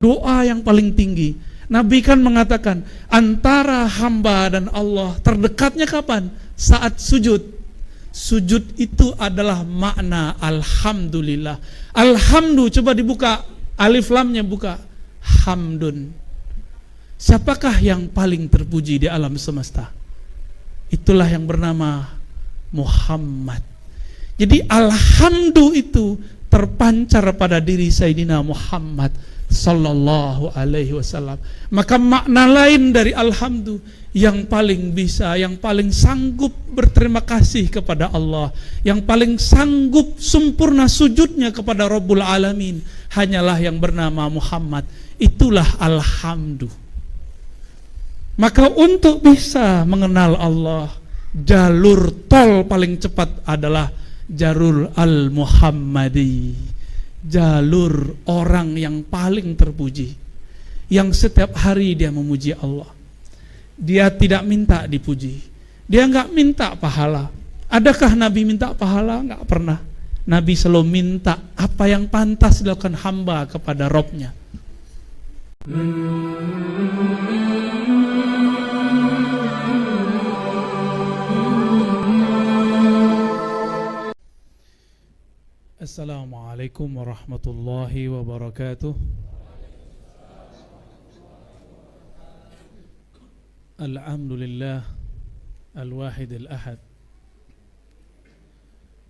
Doa yang paling tinggi. Nabi kan mengatakan, antara hamba dan Allah terdekatnya kapan? Saat sujud. Sujud itu adalah makna alhamdulillah. Alhamdu, coba dibuka, alif lamnya buka. Hamdun. Siapakah yang paling terpuji di alam semesta? Itulah yang bernama Muhammad. Jadi alhamdu itu terpancar pada diri Sayyidina Muhammad sallallahu alaihi wasallam. Maka makna lain dari alhamdu, yang paling bisa, yang paling sanggup berterima kasih kepada Allah, yang paling sanggup sempurna sujudnya kepada Rabbul Alamin, hanyalah yang bernama Muhammad. Itulah alhamdu. Maka untuk bisa mengenal Allah, jalur tol paling cepat adalah jalur al-Muhammadi, jalur orang yang paling terpuji, yang setiap hari dia memuji Allah. Dia tidak minta dipuji, dia nggak minta pahala. Adakah Nabi minta pahala? Nggak pernah. Nabi selalu minta apa yang pantas dilakukan hamba kepada Robnya. Assalamualaikum warahmatullahi wabarakatuh. Alhamdulillah al-wahid al-ahad.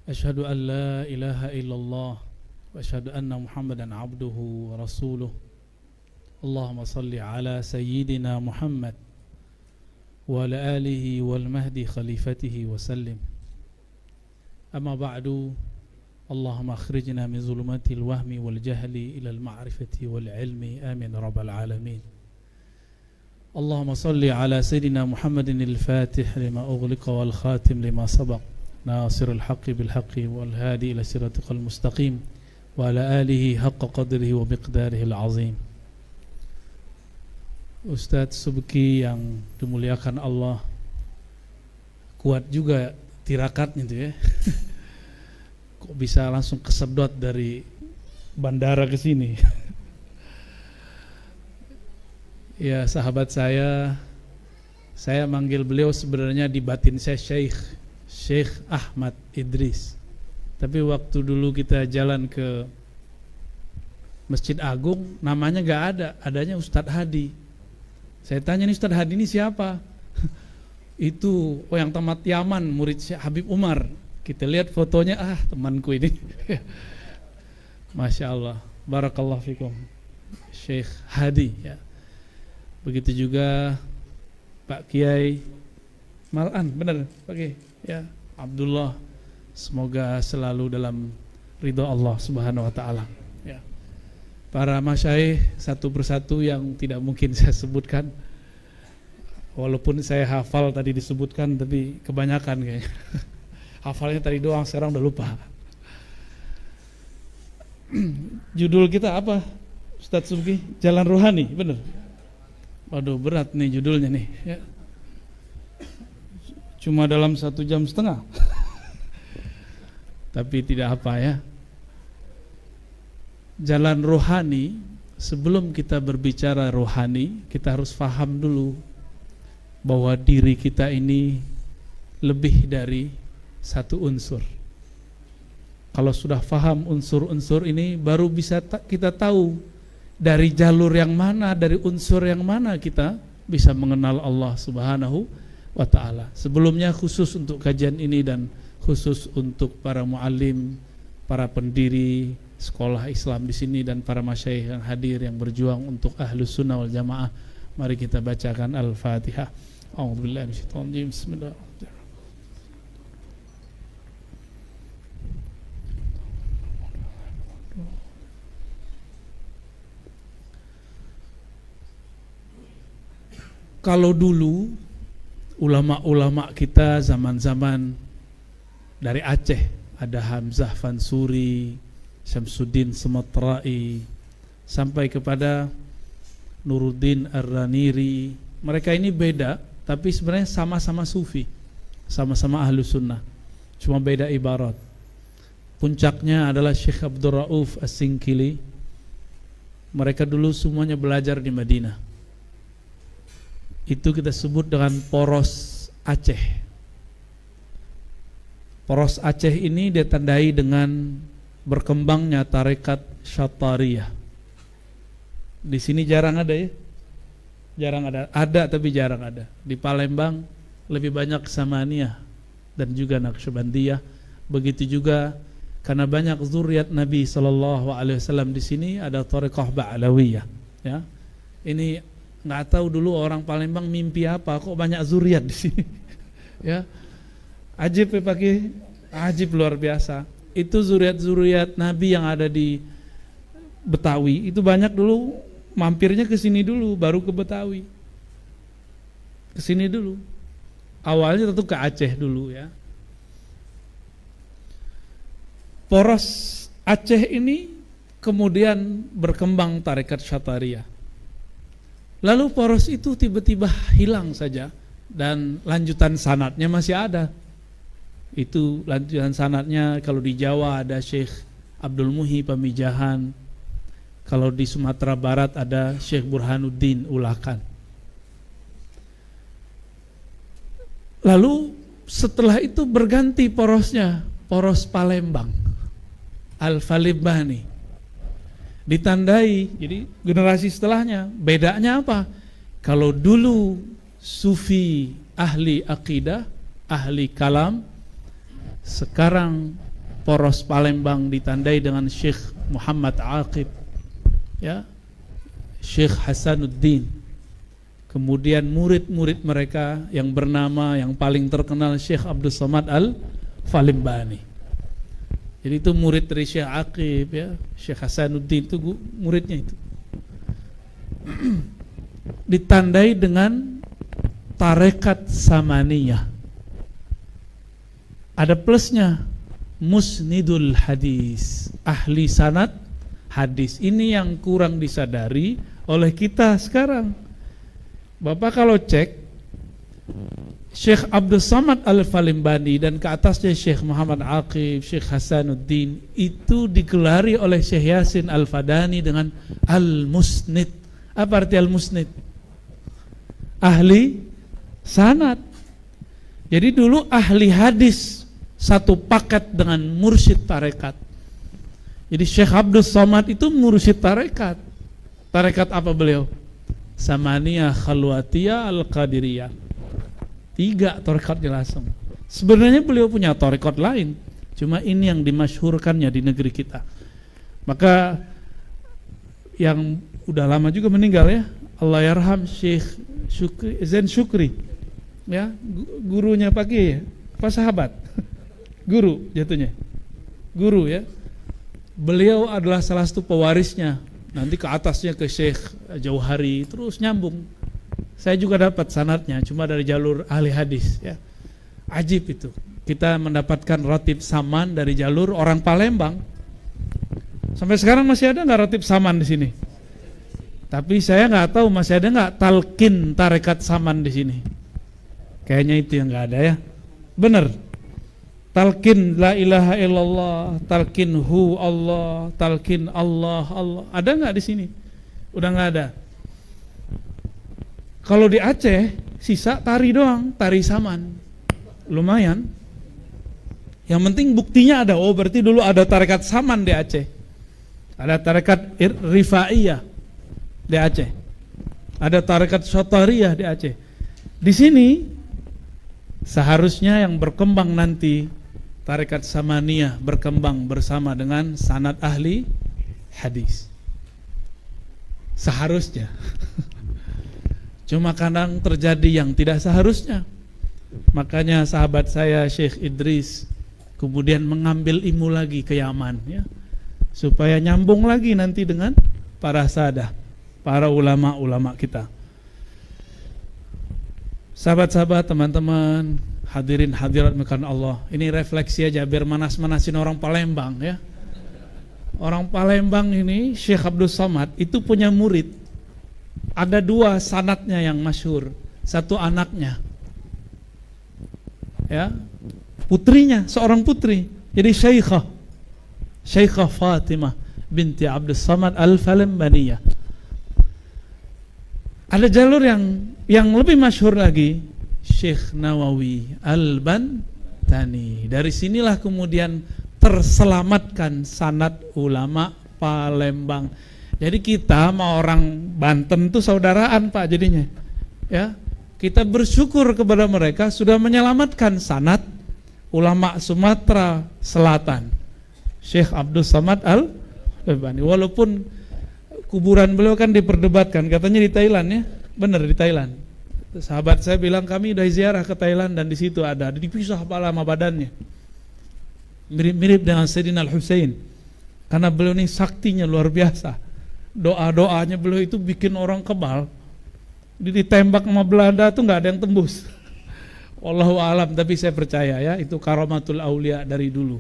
Ashhadu an la ilaha illallah wa ashhadu anna Muhammadan abduhu wa rasuluh. Allahumma salli ala sayyidina Muhammad wa ala alihi wal mahdi khalifatihi wa sallim. Amma ba'du. Allahumma akhrijna min zulumatil wahmi wal jahli ilal ma'rifati wal ilmi, amin rabbal alamin. Allahumma salli ala sayyidina Muhammadin al-fatih lima ughliqa wal khatim lima sabaq, nasirul haqqi bil haqqi wal hadi ila siratikal mustaqim, wa ala alihi haqqa qadrihi wa miqdarihi al-azim. Ustadz Subki yang dimuliakan Allah, kuat juga tirakatnya itu ya. Kok bisa langsung kesedot dari bandara ke sini? Ya, sahabat saya manggil beliau sebenarnya di batin saya Syekh Ahmad Idris. Tapi waktu dulu kita jalan ke Masjid Agung, namanya gak ada, adanya Ustadz Hadi. Saya tanya, nih Ustadz Hadi ini siapa? Itu yang tamat Yaman, murid Syekh Habib Umar. Kita lihat fotonya, temanku ini. Masya Allah, barakallahu fikum, Syekh Hadi ya. Begitu juga Pak Kiai Malan, benar Pak Kiai ya, Abdullah. Semoga selalu dalam ridho Allah Subhanahu wa taala ya. Para masyayikh satu persatu yang tidak mungkin saya sebutkan, walaupun saya hafal tadi disebutkan, tapi kebanyakan kayaknya. Hafalnya tadi doang, sekarang udah lupa. Judul kita apa Ustadz Subki? Jalan Rohani, bener? Waduh, berat nih judulnya nih ya. Cuma dalam 1,5 jam. Tapi tidak apa ya. Jalan rohani, sebelum kita berbicara rohani, kita harus paham dulu bahwa diri kita ini lebih dari satu unsur. Kalau sudah paham unsur-unsur ini, baru bisa kita tahu dari jalur yang mana, dari unsur yang mana kita bisa mengenal Allah Subhanahu wa ta'ala. Sebelumnya khusus untuk kajian ini dan khusus untuk para muallim, para pendiri sekolah Islam di sini dan para masyayikh yang hadir yang berjuang untuk Ahlus Sunnah wal Jamaah, mari kita bacakan Al-Fatihah. A'udzubillahi minasyaitonir rajim. Bismillahirrahmanirrahim. Kalau dulu ulama-ulama kita zaman-zaman dari Aceh, ada Hamzah Fansuri, Syamsuddin Sumatrai, sampai kepada Nuruddin Ar-Raniri, mereka ini beda, tapi sebenarnya sama-sama sufi, sama-sama ahlu sunnah, cuma beda ibarat. Puncaknya adalah Syekh Abdul Rauf As-Singkili, Mereka dulu semuanya belajar di Madinah. Itu kita sebut dengan poros Aceh. Poros Aceh ini ditandai dengan berkembangnya tarekat Syatariyah. Di sini jarang ada ya. Jarang ada. Ada tapi jarang ada. Di Palembang lebih banyak Samaniyah dan juga Naqsyabandiyah. Begitu juga karena banyak zuriat Nabi SAW di sini, ada tarekat Ba'lawiyah. Ya, ini nggak tahu dulu orang Palembang mimpi apa, kok banyak zuriat di sini. Ya, ajib ya pakai, ajib luar biasa. Itu zuriat Nabi yang ada di Betawi itu banyak dulu, mampirnya ke sini dulu, baru ke Betawi. Ke sini dulu. Awalnya tentu ke Aceh dulu ya. Poros Aceh ini kemudian berkembang tarekat Syatariyah. Lalu poros itu tiba-tiba hilang saja dan lanjutan sanadnya masih ada. Itu lanjutan sanadnya kalau di Jawa ada Syekh Abdul Muhi Pamijahan. Kalau di Sumatera Barat ada Syekh Burhanuddin Ulakan. Lalu setelah itu berganti porosnya, poros Palembang. Al-Falibani ditandai, jadi generasi setelahnya. Bedanya apa? Kalau dulu sufi ahli akidah, ahli kalam, sekarang poros Palembang ditandai dengan Syekh Muhammad Aqib, ya, Syekh Hasanuddin. Kemudian murid-murid mereka yang bernama yang paling terkenal Syekh Abdul Somad Al-Falimbani. Jadi itu murid dari Syekh Aqib ya, Syekh Hasanuddin itu muridnya itu. Ditandai dengan tarekat Samaniyah. Ada plusnya, musnidul hadis, ahli sanad hadis. Ini yang kurang disadari oleh kita sekarang. Bapak kalau cek Syekh Abdul Samad Al-Falimbani dan ke atasnya Syekh Muhammad Aqib, Syekh Hasanuddin, itu digelari oleh Syekh Yasin Al-Fadani dengan Al-Musnid. Apa arti Al-Musnid? Ahli sanad. Jadi dulu ahli hadis satu paket dengan mursyid tarekat. Jadi Syekh Abdul Samad itu mursyid tarekat. Tarekat apa beliau? Samaniyah, Khalwatiyah, Al-Qadiriyah. 3 tarekatnya langsung. Sebenarnya beliau punya tarekat lain, cuma ini yang dimasyhurkannya di negeri kita. Maka yang udah lama juga meninggal ya, Allah yarham, Syekh Zain Syukri, ya, gurunya Pak Kiai ya, apa sahabat? Guru jatuhnya, guru ya. Beliau adalah salah satu pewarisnya. Nanti ke atasnya ke Syekh Jauhari, terus nyambung. Saya juga dapat sanadnya, cuma dari jalur ahli hadis ya. Ajib itu. Kita mendapatkan ratib saman dari jalur orang Palembang. Sampai sekarang masih ada nggak ratib saman di sini? Tapi saya nggak tahu masih ada nggak talqin tarekat saman di sini. Kayaknya itu yang nggak ada ya. Bener. Talqin la ilaha illallah, talqin hu Allah, talqin Allah Allah. Ada nggak di sini? Udah nggak ada. Kalau di Aceh sisa tari doang, tari saman. Lumayan. Yang penting buktinya ada. Oh berarti dulu ada tarekat saman di Aceh. Ada tarekat Rifaiyah di Aceh. Ada tarekat Syatariyah di Aceh. Di sini seharusnya yang berkembang nanti tarekat Samaniyah berkembang bersama dengan sanad ahli hadis. Seharusnya. Cuma kadang terjadi yang tidak seharusnya. Makanya sahabat saya Syekh Idris kemudian mengambil ilmu lagi ke Yaman ya, supaya nyambung lagi nanti dengan para sahadah, para ulama-ulama kita. Sahabat-sahabat, teman-teman, hadirin hadirat mekanan Allah, ini refleksi aja biar manas-manasin orang Palembang ya. Orang Palembang ini Syekh Abdul Samad itu punya murid. Ada 2 sanadnya yang masyhur, satu anaknya, ya, putrinya, seorang putri, jadi Syekhah Fatimah binti Abdus Samad Al-Falembaniyah. Ada jalur yang lebih masyhur lagi, Syekh Nawawi Al-Bantani. Dari sinilah kemudian terselamatkan sanad ulama Palembang. Jadi kita sama orang Banten itu saudaraan Pak jadinya. Ya, kita bersyukur kepada mereka sudah menyelamatkan sanad ulama Sumatera Selatan, Syekh Abdul Samad Al-Albani. Walaupun kuburan beliau kan diperdebatkan, katanya di Thailand ya, benar di Thailand. Sahabat saya bilang kami udah ziarah ke Thailand dan di situ ada dipisah kepala sama badannya. Mirip-mirip dengan Sayyidina Al-Husain. Karena beliau ini saktinya luar biasa. Doa-doanya beliau itu bikin orang kebal. Ditembak sama Belanda tuh nggak ada yang tembus. Wallahu alam, tapi saya percaya ya itu karamatul aulia dari dulu.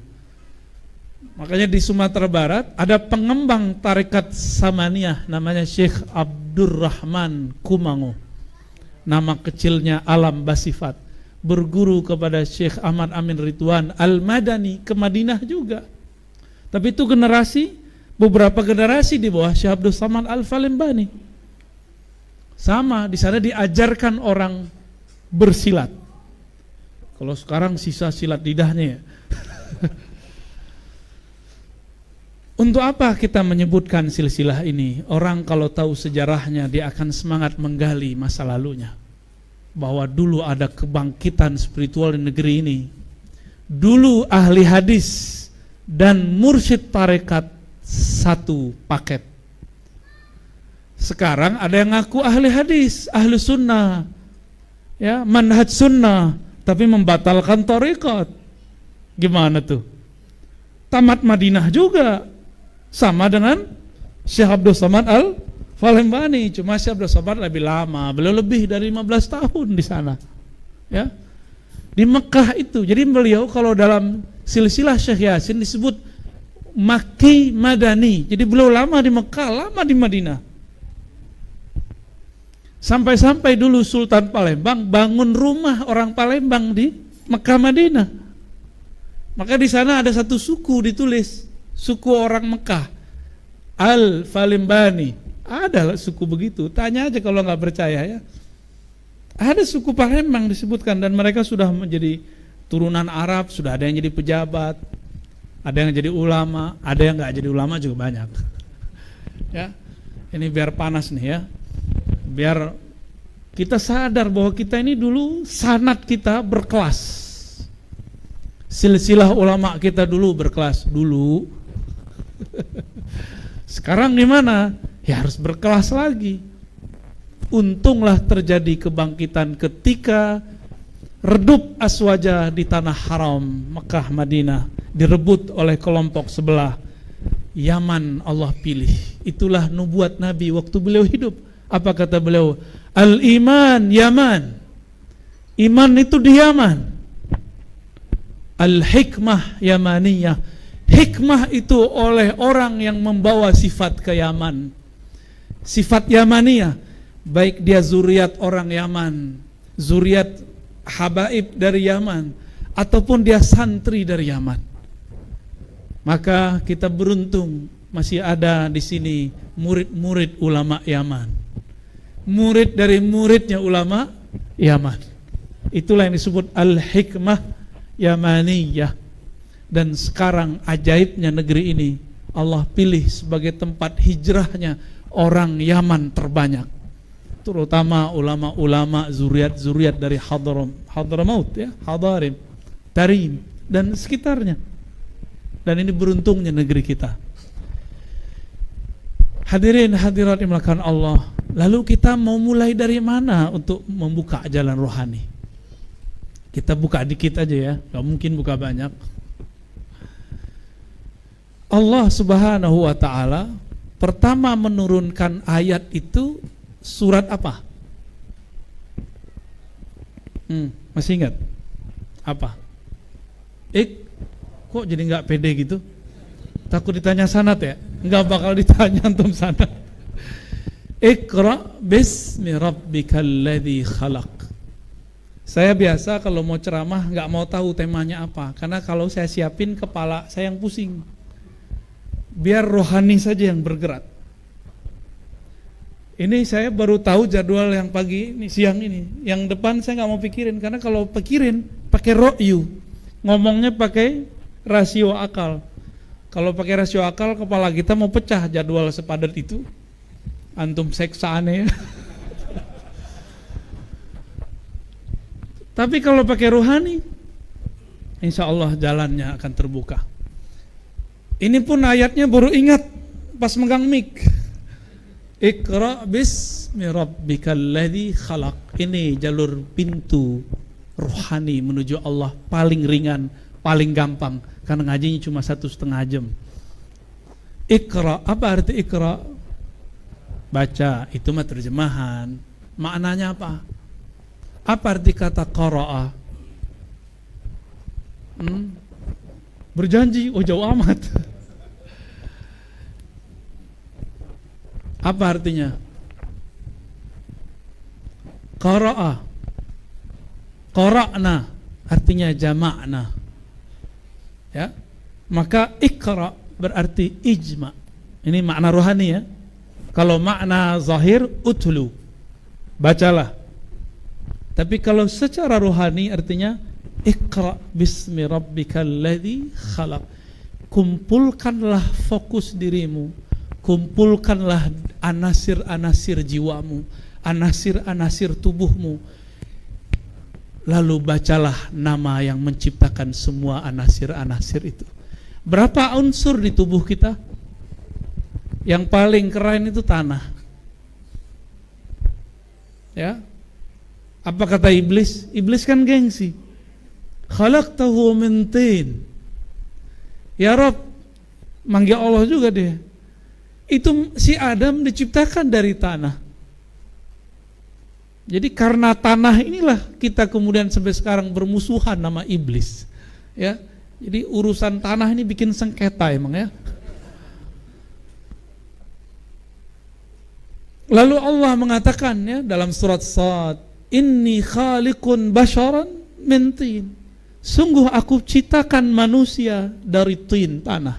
Makanya di Sumatera Barat ada pengembang tarekat Samaniyah namanya Syekh Abdurrahman Kumango. Nama kecilnya Alam Basifat. Berguru kepada Syekh Ahmad Amin Ridwan Al-Madani ke Madinah juga. Tapi itu beberapa generasi di bawah Syekh Abdul Samad Al-Falembani. Sama, di sana diajarkan orang bersilat. Kalau sekarang sisa silat lidahnya ya. Untuk apa kita menyebutkan silsilah ini? Orang kalau tahu sejarahnya dia akan semangat menggali masa lalunya. Bahwa dulu ada kebangkitan spiritual di negeri ini. Dulu ahli hadis dan mursyid tarekat satu paket. Sekarang ada yang ngaku ahli hadis, ahli sunnah, ya manhaj sunnah, tapi membatalkan tarekat. Gimana tuh? Tamat Madinah juga, sama dengan Syekh Abdul Samad Al-Falembani. Cuma Syekh Abdul Samad lebih lama, beliau lebih dari 15 tahun di sana, ya di Mekah itu. Jadi beliau kalau dalam silsilah Syekh Yasin disebut Makki Madani. Jadi beliau lama di Mekah, lama di Madinah. Sampai-sampai dulu Sultan Palembang bangun rumah orang Palembang di Mekah Madinah. Maka di sana ada satu suku ditulis, suku orang Mekah, Al-Falembani. Ada suku begitu. Tanya aja kalau nggak percaya ya. Ada suku Palembang disebutkan dan mereka sudah menjadi turunan Arab, sudah ada yang jadi pejabat, ada yang jadi ulama, ada yang nggak jadi ulama juga banyak. Ya, ini biar panas nih ya. Biar kita sadar bahwa kita ini dulu sanad kita berkelas. Silsilah ulama kita dulu berkelas dulu. Sekarang gimana? Ya harus berkelas lagi. Untunglah terjadi kebangkitan ketika redup Aswaja di tanah haram Mekah Madinah direbut oleh kelompok sebelah. Yaman Allah pilih. Itulah nubuat Nabi waktu beliau hidup. Apa kata beliau? Al-iman Yaman. Iman itu di Yaman. Al-hikmah Yamaniyah. Hikmah itu oleh orang yang membawa sifat ke Yaman. Sifat Yamaniyah. Baik dia zuriat orang Yaman, zuriat habaib dari Yaman, ataupun dia santri dari Yaman. Maka kita beruntung masih ada di sini murid-murid ulama Yaman. Murid dari muridnya ulama Yaman. Itulah yang disebut al-hikmah Yamaniyah. Dan sekarang ajaibnya negeri ini Allah pilih sebagai tempat hijrahnya orang Yaman terbanyak, terutama ulama-ulama zuriat-zuriat dari Hadramaut ya, Hadarim, Tarim dan sekitarnya. Dan ini beruntungnya negeri kita. Hadirin hadirat dimulakan Allah. Lalu kita mau mulai dari mana untuk membuka jalan rohani? Kita buka dikit aja ya, gak mungkin buka banyak. Allah Subhanahu wa ta'ala pertama menurunkan ayat itu surat apa? Masih ingat? Apa? Kok jadi gak pede gitu? Takut ditanya sanad ya? Gak bakal ditanya antum sanad. Iqra bismi rabbikal ladzi khalaq. Saya biasa kalau mau ceramah gak mau tahu temanya apa, karena kalau saya siapin kepala saya yang pusing. biar rohani saja yang bergerak. Ini saya baru tahu jadwal yang pagi ini, siang ini. Yang depan saya nggak mau pikirin, karena kalau pikirin pakai ro'yu, ngomongnya pakai rasio akal. Kalau pakai rasio akal, kepala kita mau pecah jadwal sepadat itu. Antum seksa aneh ya. Tapi kalau pakai rohani, insya Allah jalannya akan terbuka. Ini pun ayatnya baru ingat pas megang mic. Iqra bismi rabbikal ladzi khalaq. Ini jalur pintu rohani menuju Allah paling ringan, paling gampang, karena ngajinya cuma 1,5 jam. Iqra, apa arti iqra? Baca, itu mah terjemahan. Maknanya apa? Apa arti kata qara'a? Berjanji, oh jauh amat. Apa artinya? Qara'a, qara'na artinya jama'na. Ya, maka ikra berarti ijma. Ini makna rohani ya. Kalau makna zahir utlu, bacalah. Tapi kalau secara rohani artinya iqra bismi rabbikal ladzi khalaq. Kumpulkanlah fokus dirimu, kumpulkanlah anasir-anasir jiwamu, anasir-anasir tubuhmu, lalu bacalah nama yang menciptakan semua anasir-anasir itu. Berapa unsur di tubuh kita? Yang paling keren itu tanah. Ya. Apa kata iblis? Iblis kan gengsi. Khalaqtahu min tin. Ya Rabb, manggil Allah juga dia. Itu si Adam diciptakan dari tanah. Jadi karena tanah inilah kita kemudian sampai sekarang bermusuhan nama iblis. Ya. Jadi urusan tanah ini bikin sengketa emang ya. Lalu Allah mengatakan ya dalam surat Shad, inni khaliqun basharan min tin. Sungguh aku ciptakan manusia dari tin, tanah.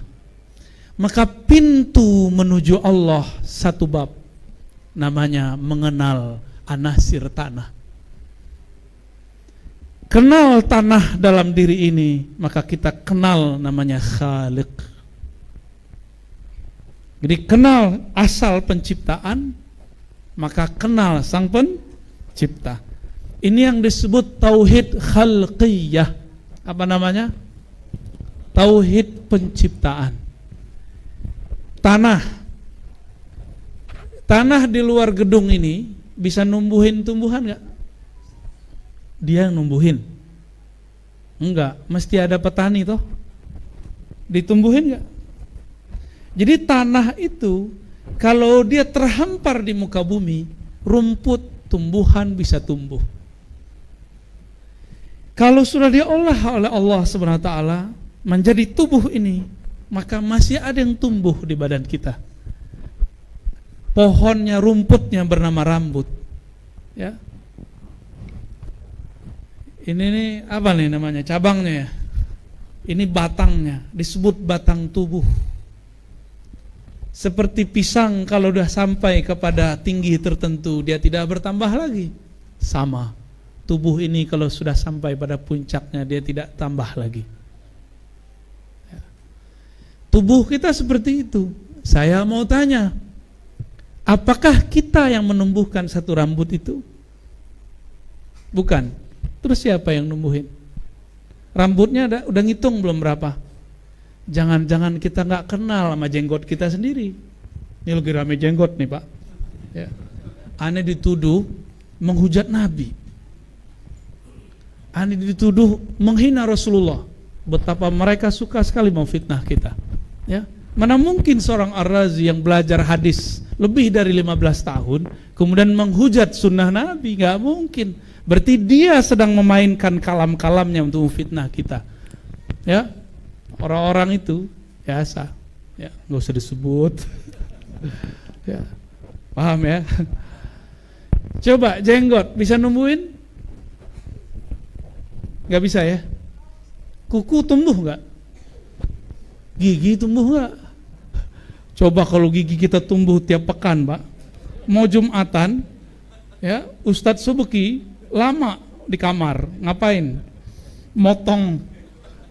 Maka pintu menuju Allah satu bab, namanya mengenal anasir tanah. Kenal tanah dalam diri ini, maka kita kenal namanya Khaliq. Jadi kenal asal penciptaan, maka kenal sang pencipta. Ini yang disebut tauhid khalqiyah. Apa namanya? Tauhid penciptaan. Tanah di luar gedung ini bisa numbuhin tumbuhan enggak? Dia yang numbuhin? Enggak, mesti ada petani toh. Ditumbuhin enggak? Jadi tanah itu kalau dia terhampar di muka bumi, rumput, tumbuhan bisa tumbuh. Kalau sudah diolah oleh Allah Subhanahu wa taala menjadi tubuh ini, maka masih ada yang tumbuh di badan kita. Pohonnya, rumputnya bernama rambut. Ya. Ini nih apa nih namanya? Cabangnya ya. Ini batangnya, disebut batang tubuh. Seperti pisang kalau sudah sampai kepada tinggi tertentu, dia tidak bertambah lagi. Sama, tubuh ini kalau sudah sampai pada puncaknya, dia tidak tambah lagi. Ya. Tubuh kita seperti itu. Saya mau tanya, apakah kita yang menumbuhkan satu rambut itu? Bukan. Terus siapa yang numbuhin? Rambutnya udah ngitung belum berapa? Jangan-jangan kita nggak kenal sama jenggot kita sendiri. Ini lagi rame jenggot nih Pak. Ya. Aneh dituduh menghujat Nabi. Aneh dituduh menghina Rasulullah. Betapa mereka suka sekali memfitnah kita. Ya. Mana mungkin seorang Ar-Razi yang belajar hadis lebih dari 15 tahun kemudian menghujat sunnah Nabi? Nggak mungkin. Berarti dia sedang memainkan kalam-kalamnya untuk memfitnah kita. Ya. Orang-orang itu biasa, ya nggak usah disebut, ya paham ya. Coba jenggot bisa numbuhin? Nggak bisa ya. Kuku tumbuh nggak? Gigi tumbuh nggak? Coba kalau gigi kita tumbuh tiap pekan, Pak. Mau Jumatan, ya, Ustadz Subeki lama di kamar, ngapain? Motong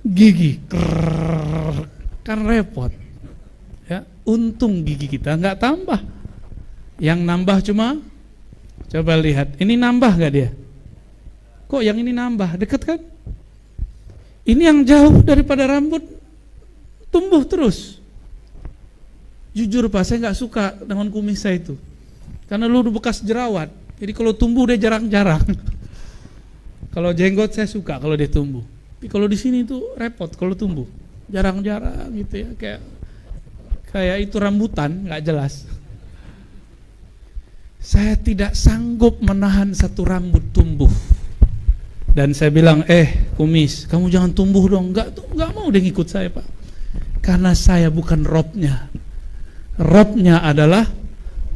gigi, kan repot. Ya, untung gigi kita nggak tambah. Yang nambah cuma, coba lihat, ini nambah nggak dia? Kok yang ini nambah? Dekat kan? Ini yang jauh daripada rambut tumbuh terus. Jujur Pak, saya nggak suka dengan kumis saya itu, karena lu bekas jerawat. Jadi kalau tumbuh dia jarang-jarang. Kalau jenggot saya suka kalau dia tumbuh. Tapi kalau di sini tuh repot kalau tumbuh, jarang-jarang gitu ya, kayak itu rambutan nggak jelas. Saya tidak sanggup menahan satu rambut tumbuh. Dan saya bilang, kumis, kamu jangan tumbuh dong. Nggak mau dia ngikut saya Pak. Karena saya bukan Robnya. Robnya adalah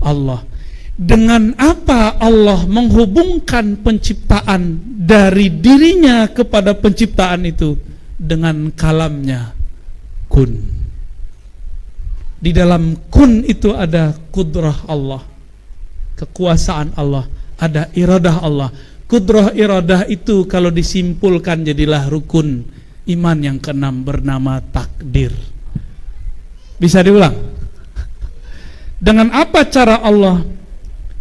Allah. Dengan apa Allah menghubungkan penciptaan dari dirinya kepada penciptaan itu? Dengan kalamnya, kun. Di dalam kun itu ada kudrah Allah, kekuasaan Allah, ada iradah Allah. Kudrah iradah itu kalau disimpulkan jadilah rukun iman yang keenam bernama takdir. Bisa diulang? Dengan apa cara Allah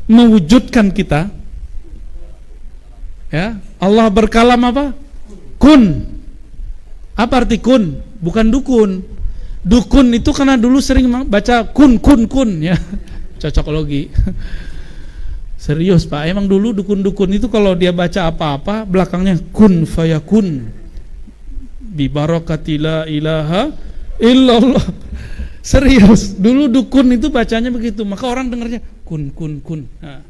mewujudkan kita? Ya, Allah berkalam apa? Kun. Apa arti kun? Bukan dukun. Dukun itu karena dulu sering baca kun ya. Cocokologi. Serius Pak, emang dulu dukun-dukun itu kalau dia baca apa-apa belakangnya kun fayakun bi barakati la ilaha illallah. Serius, dulu dukun itu bacanya begitu, maka orang dengarnya kun. Nah,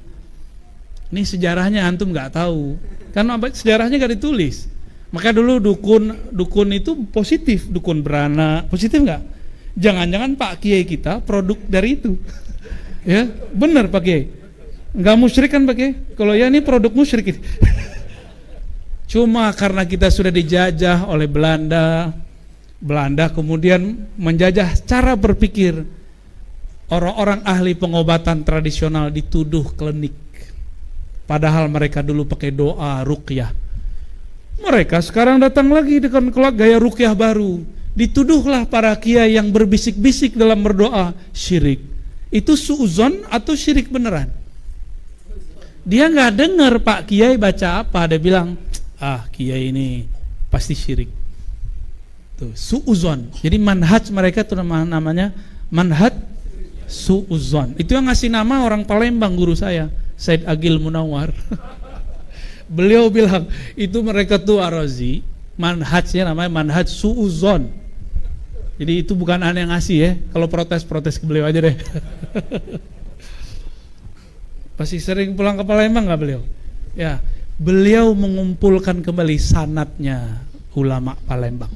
ini sejarahnya antum nggak tahu, karena sejarahnya nggak ditulis. Maka dulu dukun itu positif, dukun beranak, positif nggak? Jangan-jangan Pak Kiai kita produk dari itu, ya benar Pak Kiai. Nggak musyrik kan Pak Kiai? Kalau ya ini produk musyrik. Cuma karena kita sudah dijajah oleh Belanda kemudian menjajah cara berpikir orang-orang ahli pengobatan tradisional, dituduh klinik. Padahal mereka dulu pakai doa ruqyah. Mereka sekarang datang lagi dengan gaya ruqyah baru. Dituduhlah para kiai yang berbisik-bisik dalam berdoa syirik. Itu suuzon atau syirik beneran? Dia nggak dengar Pak Kiai baca apa, dia bilang, Kiai ini pasti syirik. Tuh, suuzon. Jadi manhaj mereka itu namanya manhaj suuzon. Itu yang ngasih nama orang Palembang, guru saya, Said Agil Munawar. Beliau bilang itu mereka tuh Ar-Razi, manhajnya namanya manhaj suuzon. Jadi itu bukan aneh yang ngasih ya. Kalau protes ke beliau aja deh. Pasti sering pulang ke Palembang nggak beliau? Ya, beliau mengumpulkan kembali sanadnya ulama Palembang.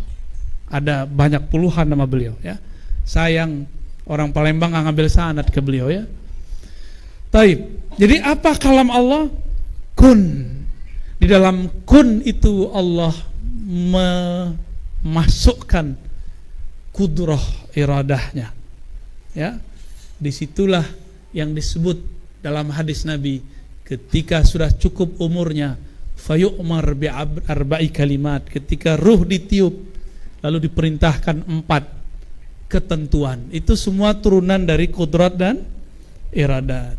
Ada banyak puluhan nama beliau ya. Sayang orang Palembang nggak ngambil sanad ke beliau ya. Taib. Jadi apa kalam Allah? Kun. Di dalam kun itu Allah memasukkan kudrah iradahnya. Ya. Disitulah yang disebut dalam hadis Nabi, ketika sudah cukup umurnya, fayu'mar bi'arba'i kalimat, ketika ruh ditiup lalu diperintahkan 4 ketentuan. Itu semua turunan dari kudrat dan iradat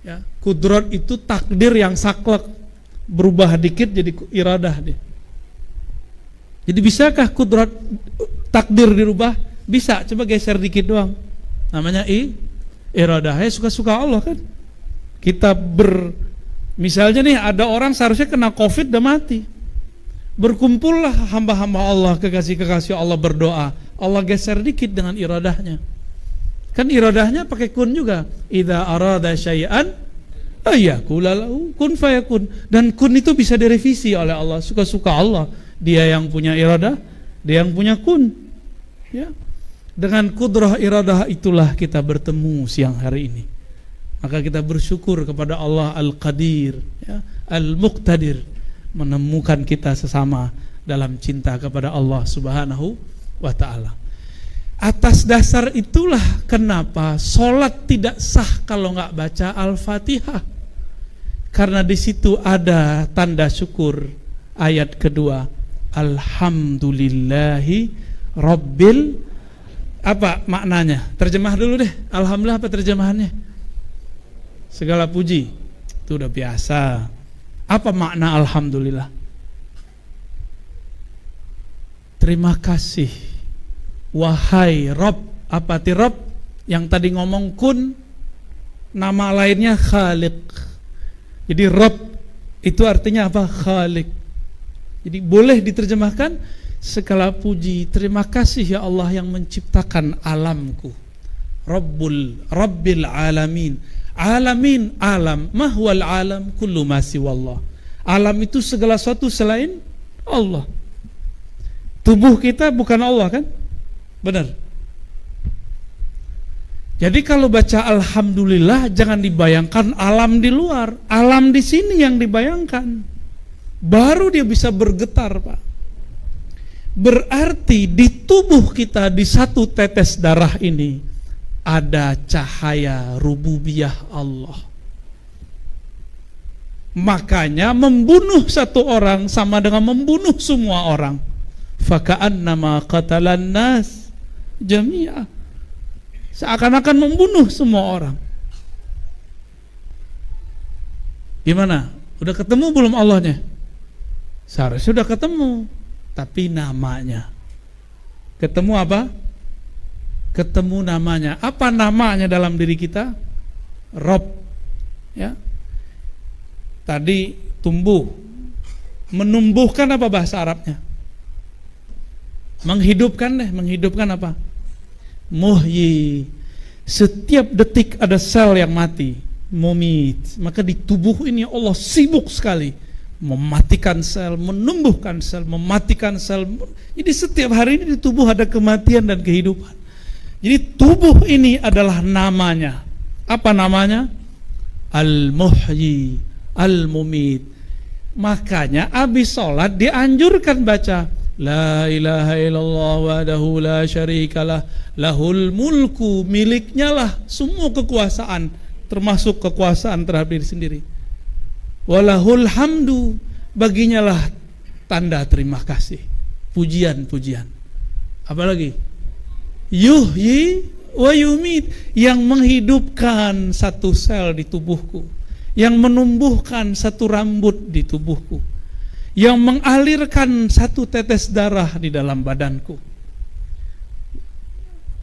ya. Kudrat itu takdir yang saklek, berubah dikit jadi iradah dia. Jadi bisakah kudrat takdir dirubah? Bisa, coba geser dikit doang, namanya iradah. Suka-suka Allah kan. Kita misalnya nih ada orang seharusnya kena COVID udah mati. Berkumpullah hamba-hamba Allah, kekasih-kekasih Allah berdoa. Allah geser dikit dengan iradahnya. Kan iradahnya pakai kun juga. Idza arada syai'an ayyakula lahu kun fayakun. Dan kun itu bisa direvisi oleh Allah, suka-suka Allah. Dia yang punya iradah, dia yang punya kun. Ya. Dengan kudrah iradah itulah kita bertemu siang hari ini. Maka kita bersyukur kepada Allah Al-Qadir ya, Al-Muqtadir, menemukan kita sesama dalam cinta kepada Allah Subhanahu wa ta'ala. Atas dasar itulah kenapa sholat tidak sah kalau nggak baca Al-Fatihah. Karena di situ ada tanda syukur. Ayat kedua, Alhamdulillahi Rabbil. Apa maknanya? Terjemah dulu deh. Alhamdulillah apa terjemahannya? Segala puji. Itu udah biasa. Apa makna Alhamdulillah? Terima kasih, wahai Rob. Apa arti Rob? Yang tadi ngomong kun, nama lainnya Khaliq. Jadi Rob itu artinya apa? Khaliq. Jadi boleh diterjemahkan segala puji, terima kasih ya Allah yang menciptakan alamku. Rabbil alamin. Alamin, alam, mahwal alam, kullu ma siwallah. Alam itu segala sesuatu selain Allah. Tubuh kita bukan Allah kan? Benar. Jadi kalau baca Alhamdulillah jangan dibayangkan alam di luar, alam di sini yang dibayangkan. Baru dia bisa bergetar, Pak. Berarti di tubuh kita, di satu tetes darah ini ada cahaya rububiyah Allah. Makanya membunuh satu orang sama dengan membunuh semua orang. Faka'annama qatalan nas jami'a. Seakan-akan membunuh semua orang. Gimana? Udah ketemu belum Allahnya? Seharusnya sudah ketemu. Tapi namanya, ketemu apa? Ketemu namanya. Apa namanya dalam diri kita? Rob. Ya. Tadi tumbuh. Menumbuhkan apa bahasa Arabnya? Menghidupkan deh. Menghidupkan apa? Muhyi. Setiap detik ada sel yang mati. Mumit. Maka di tubuh ini Allah sibuk sekali mematikan sel, menumbuhkan sel, mematikan sel. Jadi setiap hari ini di tubuh ada kematian dan kehidupan. Jadi tubuh ini adalah namanya. Apa namanya? Al-Muhyi, Al-Mumit. Makanya abis sholat dianjurkan baca La ilaha illallah wahdahu la syarikalah lahul mulku, miliknya lah semua kekuasaan, termasuk kekuasaan terhadap diri sendiri. Walahul hamdu, baginya lah tanda terima kasih, pujian-pujian. Apalagi yuhyi wa yumit, yang menghidupkan satu sel di tubuhku, yang menumbuhkan satu rambut di tubuhku, yang mengalirkan satu tetes darah di dalam badanku.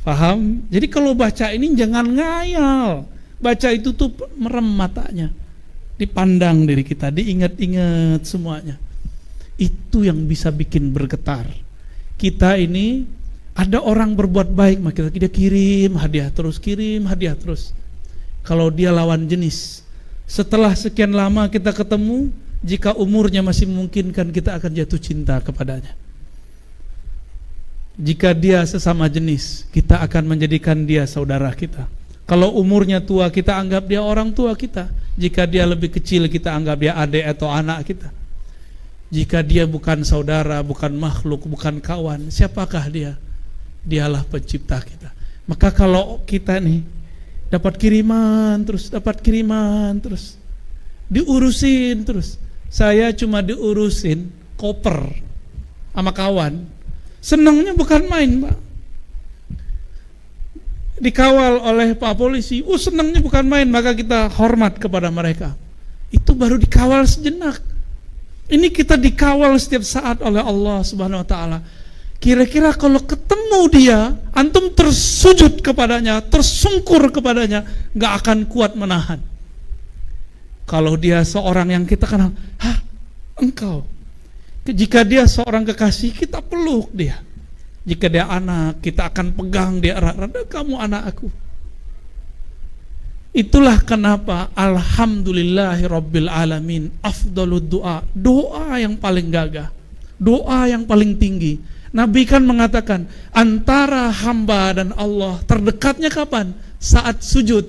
Paham? Jadi kalau baca ini jangan ngayal. Baca itu tuh merem matanya, dipandang diri kita, diingat-ingat semuanya. Itu yang bisa bikin bergetar. Kita ini ada orang berbuat baik, maka kita kirim hadiah terus, kirim hadiah terus. Kalau dia lawan jenis, setelah sekian lama kita ketemu, jika umurnya masih memungkinkan, kita akan jatuh cinta kepadanya. Jika dia sesama jenis, kita akan menjadikan dia saudara kita. Kalau umurnya tua, kita anggap dia orang tua kita. Jika dia lebih kecil, kita anggap dia adik atau anak kita. Jika dia bukan saudara, bukan makhluk, bukan kawan, siapakah dia? Dialah pencipta kita. Maka kalau kita nih dapat kiriman terus, diurusin terus. Saya cuma diurusin koper sama kawan, senangnya bukan main, Pak. Dikawal oleh Pak Polisi, senangnya bukan main, maka kita hormat kepada mereka. Itu baru dikawal sejenak. Ini kita dikawal setiap saat oleh Allah Subhanahu wa taala. Kira-kira kalau ketemu dia, antum tersujud kepadanya, tersungkur kepadanya, gak akan kuat menahan. Kalau dia seorang yang kita kenal, engkau. Jika dia seorang kekasih, kita peluk dia. Jika dia anak, kita akan pegang dia erat-erat, kamu anak aku. Itulah kenapa Alhamdulillahi Rabbil Alamin, afdalud doa, doa yang paling gagah, doa yang paling tinggi. Nabi kan mengatakan, antara hamba dan Allah terdekatnya kapan? Saat sujud.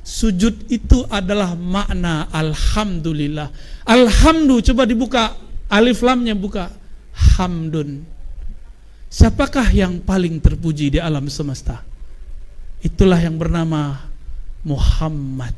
Sujud itu adalah makna Alhamdulillah. Alhamdu, coba dibuka, alif lamnya buka, hamdun. Siapakah yang paling terpuji di alam semesta? Itulah yang bernama Muhammad.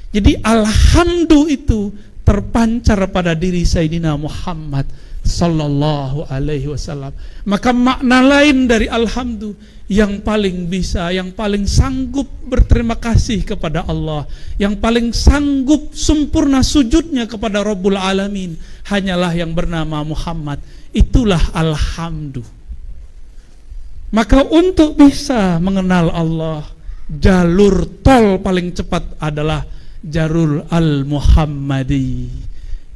Jadi alhamdu itu terpancar pada diri Sayyidina Muhammad sallallahu alaihi wasallam. Maka makna lain dari alhamdu, yang paling bisa, yang paling sanggup berterima kasih kepada Allah, yang paling sanggup sempurna sujudnya kepada Rabbul Alamin, hanyalah yang bernama Muhammad. Itulah alhamdu. Maka untuk bisa mengenal Allah, jalur tol paling cepat adalah jalur al-Muhammadi,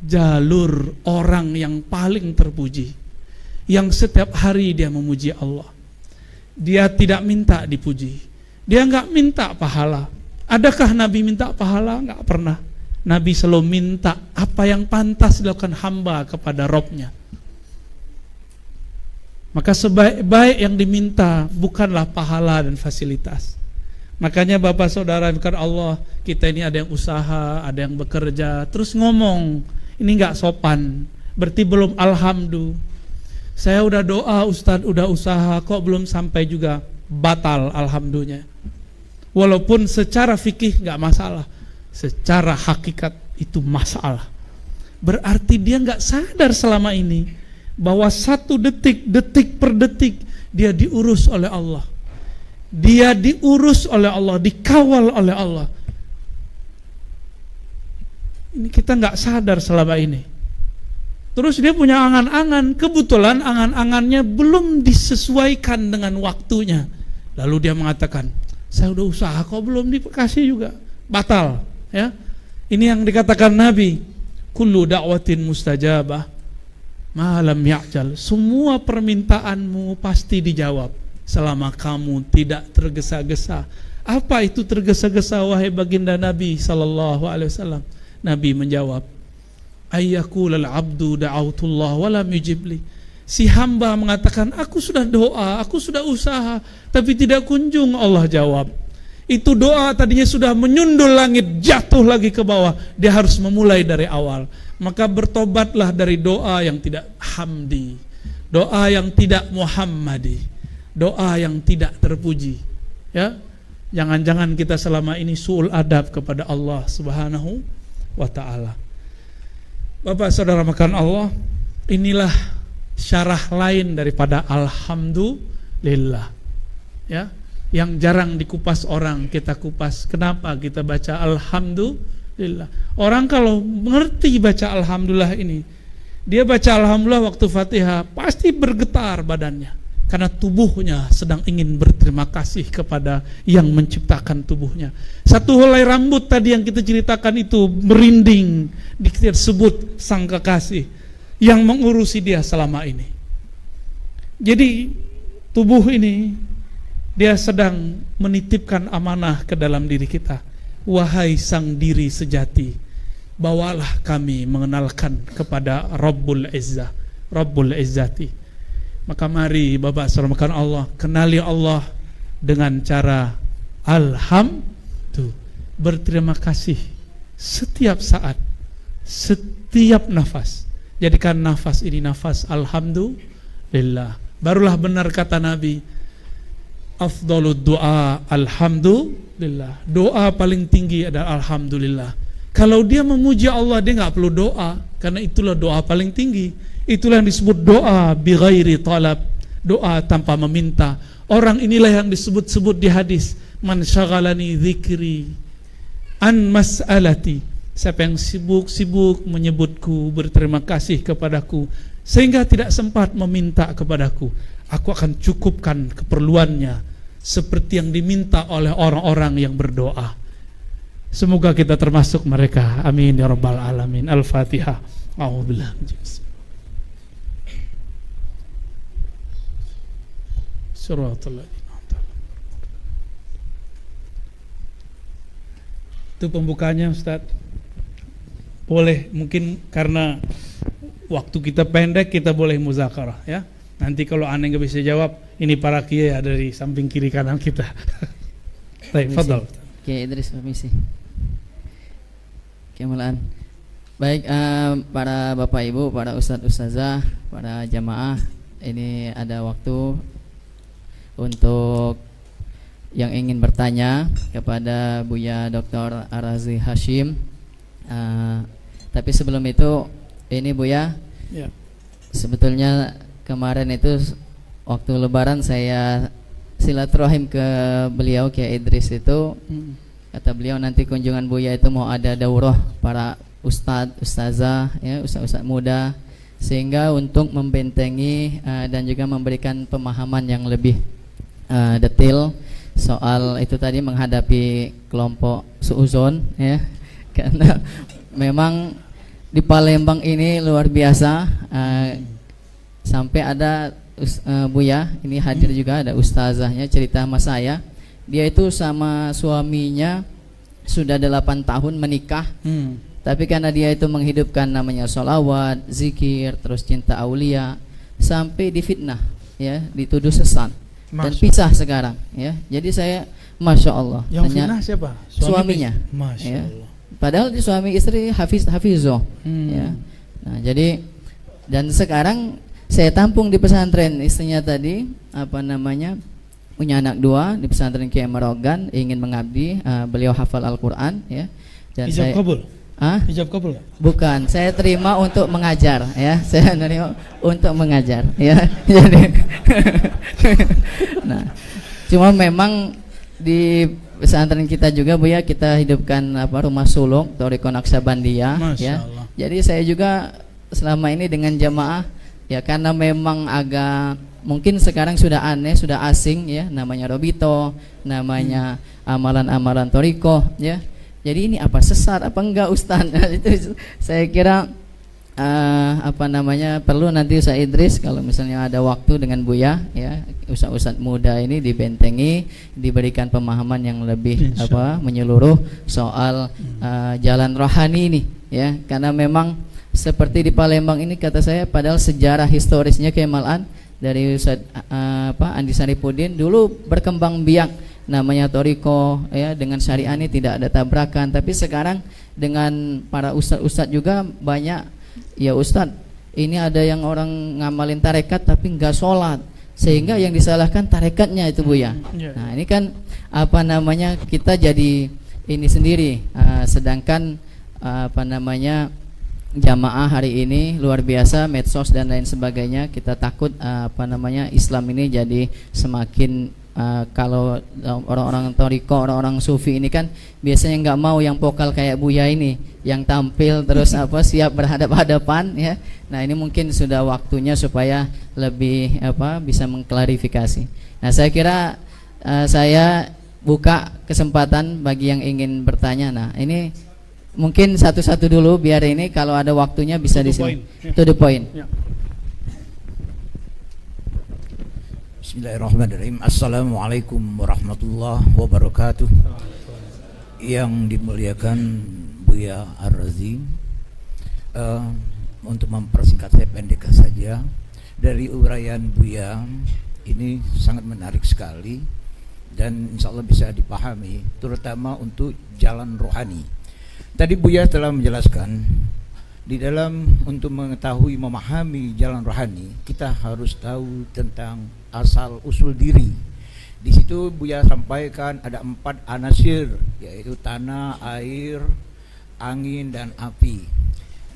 jalur orang yang paling terpuji, yang setiap hari dia memuji Allah. Dia tidak minta dipuji, dia nggak minta pahala. Adakah Nabi minta pahala? Nggak pernah. Nabi selalu minta apa yang pantas dilakukan hamba kepada Robnya. Maka sebaik-baik yang diminta bukanlah pahala dan fasilitas. Makanya Bapak Saudara, bukan Allah, kita ini ada yang usaha, ada yang bekerja, terus ngomong, ini nggak sopan, berarti belum alhamdulillah. Saya udah doa, Ustadz udah usaha, kok belum sampai juga, batal alhamdulillah. Walaupun secara fikih nggak masalah, secara hakikat itu masalah. Berarti dia nggak sadar selama ini bahwa satu detik, detik per detik dia diurus oleh Allah. Dia diurus oleh Allah, dikawal oleh Allah. Ini kita nggak sadar selama ini. Terus dia punya angan-angan, kebetulan angan-angannya belum disesuaikan dengan waktunya. Lalu dia mengatakan, saya udah usaha kok belum dikasih juga, batal. Ya, ini yang dikatakan Nabi, kullu da'watin mustajabah malam ya'jal. Semua permintaanmu pasti dijawab selama kamu tidak tergesa-gesa. Apa itu tergesa-gesa wahai baginda Nabi sallallahu alaihi wasallam? Nabi menjawab, ayyaqulal abdu da'autullah walam yujibli. Si hamba mengatakan, aku sudah doa, aku sudah usaha, tapi tidak kunjung Allah jawab. Itu doa tadinya sudah menyundul langit, jatuh lagi ke bawah. Dia harus memulai dari awal. Maka bertobatlah dari doa yang tidak hamdi, doa yang tidak muhammadi, doa yang tidak terpuji. Ya, jangan-jangan kita selama ini su'ul adab kepada Allah Subhanahu wa ta'ala. Bapak Saudara makan Allah, inilah syarah lain daripada alhamdulillah. Ya, yang jarang dikupas orang, kita kupas. Kenapa kita baca alhamdulillah? Orang kalau mengerti baca alhamdulillah ini, dia baca alhamdulillah waktu Fatihah pasti bergetar badannya, karena tubuhnya sedang ingin berterima kasih kepada yang menciptakan tubuhnya. Satu helai rambut tadi yang kita ceritakan itu merinding, disebut sang kekasih yang mengurusi dia selama ini. Jadi tubuh ini dia sedang menitipkan amanah ke dalam diri kita. Wahai sang diri sejati, bawalah kami mengenalkan kepada Rabbul Izzah, Rabbul Izzati. Maka mari Bapak Saudara Allah, kenali Allah dengan cara alhamdulillah, berterima kasih setiap saat, setiap nafas. Jadikan nafas ini nafas alhamdulillah. Barulah benar kata Nabi, afdhalud du'a alhamdulillah. Doa paling tinggi adalah alhamdulillah. Kalau dia memuji Allah, dia nggak perlu doa, karena itulah doa paling tinggi. Itulah yang disebut doa bi ghairi talab, doa tanpa meminta. Orang inilah yang disebut-sebut di hadis, man syaghalani dzikri an mas'alati. Siapa yang sibuk-sibuk menyebutku, berterima kasih kepadaku, sehingga tidak sempat meminta kepadaku, aku akan cukupkan keperluannya seperti yang diminta oleh orang-orang yang berdoa. Semoga kita termasuk mereka. Amin ya rabbal alamin. Al-Fatihah. A'udzubillah. Itu pembukanya Ustaz. Boleh, mungkin karena waktu kita pendek, kita boleh muzakarah ya. Nanti kalau aneh nggak bisa jawab, ini para kiai ada di samping kiri kanan kita. Baik, fadhal. Kiai Idris, permisi. Kemuliaan. Baik, para bapak ibu, para ustadz ustazah, para jamaah ini ada waktu untuk yang ingin bertanya kepada Buya Dr. Ar-Razi Hashim. Tapi sebelum itu, ini Buya, Ya. sebetulnya kemarin itu waktu Lebaran saya silaturahim ke beliau, Kiai Idris itu. Kata beliau nanti kunjungan Buya itu mau ada daurah para ustadz, ustazah, ya, ustadz muda, sehingga untuk membentengi dan juga memberikan pemahaman yang lebih detail soal itu tadi menghadapi kelompok suuzon, ya, karena memang di Palembang ini luar biasa, sampai ada Buya ini hadir juga, ada ustazahnya cerita sama saya, dia itu sama suaminya sudah 8 tahun menikah, tapi karena dia itu menghidupkan namanya sholawat, zikir, terus cinta aulia, sampai difitnah, ya, dituduh sesat dan pisah sekarang, ya. Jadi saya masya Allah. Yang tanya, fitnah siapa? suaminya. Masya Ya. Allah. Padahal di suami istri hafizoh, ya. Nah, jadi dan sekarang saya tampung di pesantren, istrinya tadi punya anak 2 di pesantren Kiai Merogan, ingin mengabdi, beliau hafal Al-Qur'an, ya. Dan Hijab kabul. Hijab kabul gak? Bukan, saya terima untuk mengajar, ya. Saya terima untuk mengajar, ya. Jadi nah, cuma memang di pesantren kita juga Buya, kita hidupkan rumah suluk Thariqah Naqsabandiyah, ya. Allah. Jadi saya juga selama ini dengan jamaah, ya, karena memang agak mungkin sekarang sudah aneh, sudah asing, ya, namanya Robito, namanya amalan-amalan Thariqah, ya. Jadi ini apa sesat apa enggak Ustaz? Itu saya kira perlu nanti Ustaz Idris kalau misalnya ada waktu dengan Buya, ya, ustaz-ustaz muda ini dibentengi, diberikan pemahaman yang lebih menyeluruh soal jalan rohani ini, ya. Karena memang seperti di Palembang ini kata saya, padahal sejarah historisnya Kemalan dari Ustaz Andi Saripudin dulu berkembang biak namanya Thariqah, ya, dengan syariah ini tidak ada tabrakan. Tapi sekarang dengan para ustadz juga banyak, ya Ustadz, ini ada yang orang ngamalin tarekat tapi enggak sholat, sehingga yang disalahkan tarekatnya itu Buya. Nah ini kan kita jadi ini sendiri, sedangkan jamaah hari ini luar biasa, medsos dan lain sebagainya, kita takut Islam ini jadi semakin kalau orang-orang Thariqah, orang-orang sufi ini kan biasanya nggak mau yang vokal kayak Buya ini, yang tampil terus siap berhadap-hadapan, ya. Nah ini mungkin sudah waktunya supaya lebih bisa mengklarifikasi. Nah saya kira saya buka kesempatan bagi yang ingin bertanya. Nah ini mungkin satu-satu dulu biar ini kalau ada waktunya bisa di sini. To the point. Ya. Bismillahirrahmanirrahim. Assalamualaikum warahmatullahi wabarakatuh. Yang dimuliakan Buya Ar-Razi, untuk mempersingkat saya pendek saja, dari uraian Buya ini sangat menarik sekali dan insya Allah bisa dipahami, terutama untuk jalan rohani. Tadi Buya telah menjelaskan di dalam untuk mengetahui memahami jalan rohani kita harus tahu tentang asal usul diri. Di situ Buya sampaikan ada 4 anasir, yaitu tanah, air, angin dan api.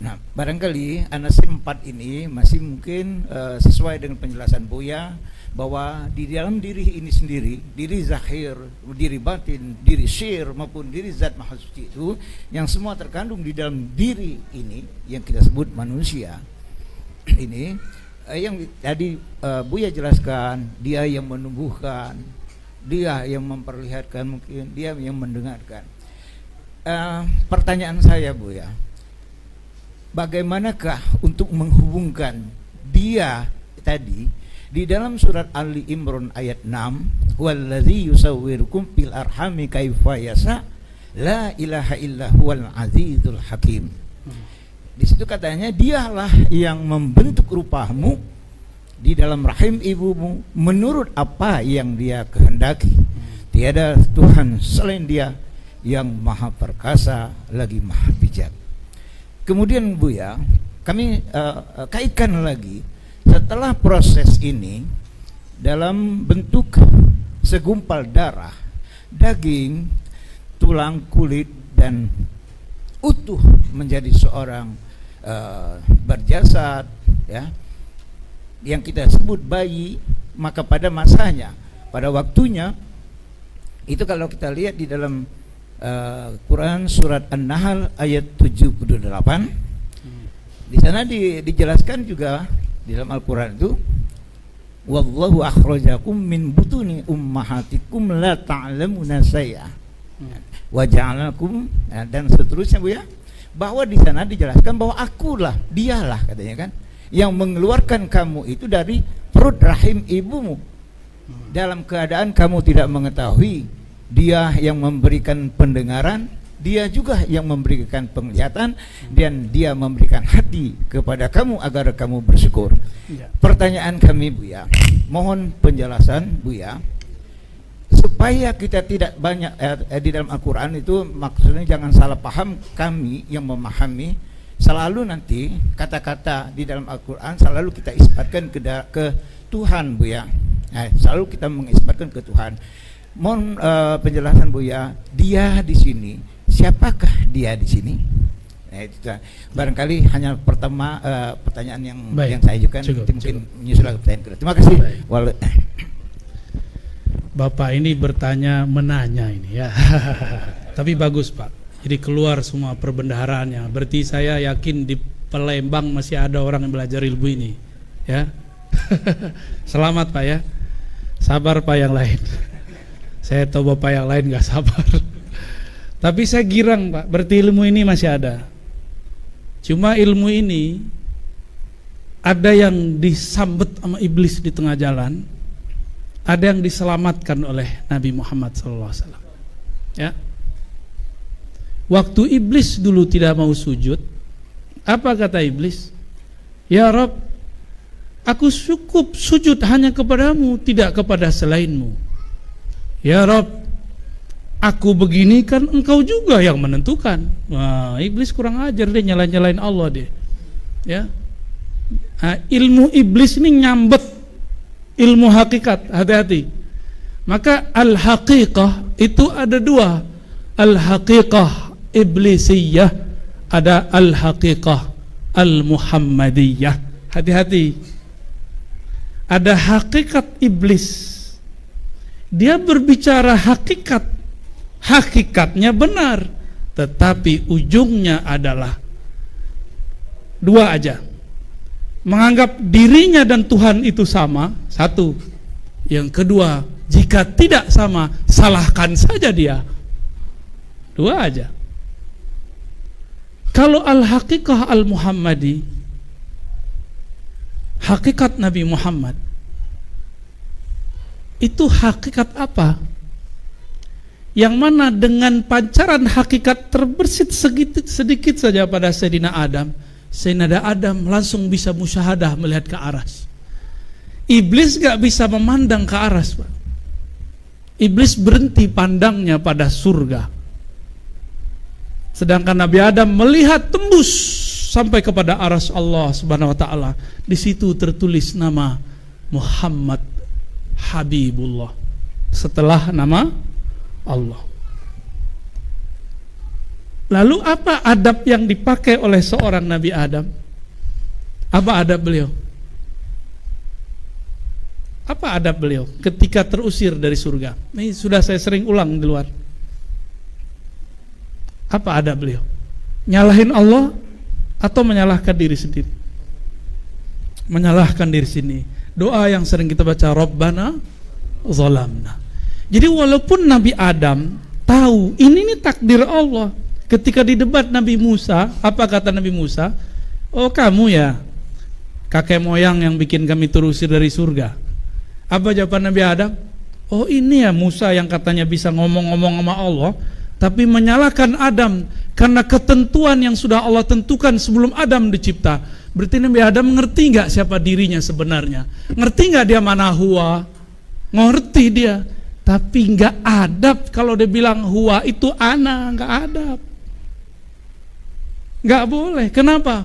Nah, barangkali anasir 4 ini masih mungkin sesuai dengan penjelasan Buya bahwa di dalam diri ini sendiri, diri zahir, diri batin, diri syir maupun diri zat maha suci itu yang semua terkandung di dalam diri ini yang kita sebut manusia ini, yang tadi Buya jelaskan, dia yang menumbuhkan, dia yang memperlihatkan, mungkin dia yang mendengarkan. Pertanyaan saya Buya, bagaimanakah untuk menghubungkan dia tadi di dalam surat Ali Imran ayat 6, wallazi yusawwirukum fil arhami kaifa yasha la ilaha illa huwal azizul hakim. Di situ katanya dialah yang membentuk rupamu di dalam rahim ibumu menurut apa yang dia kehendaki. Tiada Tuhan selain dia yang maha perkasa lagi maha bijak. Kemudian Buya, kami kaitkan lagi Setelah proses ini dalam bentuk segumpal darah, daging, tulang, kulit, dan utuh menjadi seorang berjasad, ya, yang kita sebut bayi, maka pada masanya, pada waktunya itu, kalau kita lihat di dalam Quran surat An-Nahl ayat 78, di sana dijelaskan juga di dalam Al-Quran itu, wallahu akhrajakum min butuni ummahatikum la ta'lamuna syai'a wa ja'alakum, dan seterusnya, Bu ya, bahwa di sana dijelaskan bahwa akulah, dialah katanya kan, yang mengeluarkan kamu itu dari perut rahim ibumu dalam keadaan kamu tidak mengetahui. Dia yang memberikan pendengaran, dia juga yang memberikan penglihatan, dan dia memberikan hati kepada kamu agar kamu bersyukur. Ya. Pertanyaan kami, Buya, mohon penjelasan, Buya, supaya kita tidak banyak di dalam Al-Quran itu, maksudnya jangan salah paham kami yang memahami. Selalu nanti kata-kata di dalam Al-Quran selalu kita isbatkan ke Tuhan, Buya. Selalu kita mengisbatkan ke Tuhan. Mohon penjelasan, Buya, dia di sini, siapakah dia di sini? Itu barangkali hanya pertanyaan yang saya ajukan. Mungkin menyusul pertanyaan kedua. Terima kasih. Bapak ini bertanya menanya ini ya. Tapi bagus, Pak. Jadi keluar semua perbendaharaannya. Berarti saya yakin di Palembang masih ada orang yang belajar ilmu ini, ya. Selamat, Pak, ya. Sabar, Pak, yang lain. Saya tahu Bapak yang lain gak sabar. Tapi saya girang, Pak, berarti ilmu ini masih ada. Cuma ilmu ini ada yang disambet sama iblis di tengah jalan, ada yang diselamatkan oleh Nabi Muhammad SAW. Ya. Waktu iblis dulu tidak mau sujud, apa kata iblis? Ya Rabb, aku cukup sujud hanya kepadamu, tidak kepada selainmu. Ya Rabb, aku begini kan engkau juga yang menentukan. Wah, iblis kurang ajar, dia nyalain Allah dia. Ya. Nah, ilmu iblis ini nyambet ilmu hakikat, hati-hati. Maka al-haqiqah itu ada dua, al-haqiqah iblisiyah, ada al-haqiqah al-muhammadiyah. Hati-hati. Ada hakikat iblis. Dia berbicara hakikat, hakikatnya benar, tetapi ujungnya adalah dua aja. Menganggap dirinya dan Tuhan itu sama, satu. Yang kedua, jika tidak sama, salahkan saja dia. Dua aja. Kalau al-haqiqah al-muhammadi, hakikat Nabi Muhammad, itu hakikat apa? Yang mana dengan pancaran hakikat terbersit sedikit saja pada Sayyidina Adam, Sayyidina Adam langsung bisa musyahadah melihat ke aras. Iblis gak bisa memandang ke aras, Pak. Iblis berhenti pandangnya pada surga. Sedangkan Nabi Adam melihat tembus sampai kepada aras Allah Subhanahu wa taala. Di situ tertulis nama Muhammad Habibullah setelah nama Allah. Lalu apa adab yang dipakai oleh seorang Nabi Adam? Apa adab beliau? Apa adab beliau ketika terusir dari surga? Ini sudah saya sering ulang di luar. Apa adab beliau? Nyalahin Allah atau menyalahkan diri sendiri? Menyalahkan diri sendiri. Doa yang sering kita baca, Rabbana zalamna. Jadi walaupun Nabi Adam tahu ini takdir Allah. Ketika di debat Nabi Musa, apa kata Nabi Musa? Oh, kamu ya kakek moyang yang bikin kami terusir dari surga. Apa jawaban Nabi Adam? Oh, ini ya Musa yang katanya bisa ngomong-ngomong sama Allah, tapi menyalahkan Adam karena ketentuan yang sudah Allah tentukan sebelum Adam dicipta. Berarti Nabi Adam ngerti nggak siapa dirinya sebenarnya? Ngerti nggak dia mana huwa? Ngerti dia, tapi nggak adab. Kalau dia bilang huwa itu ana, nggak adab, nggak boleh. Kenapa?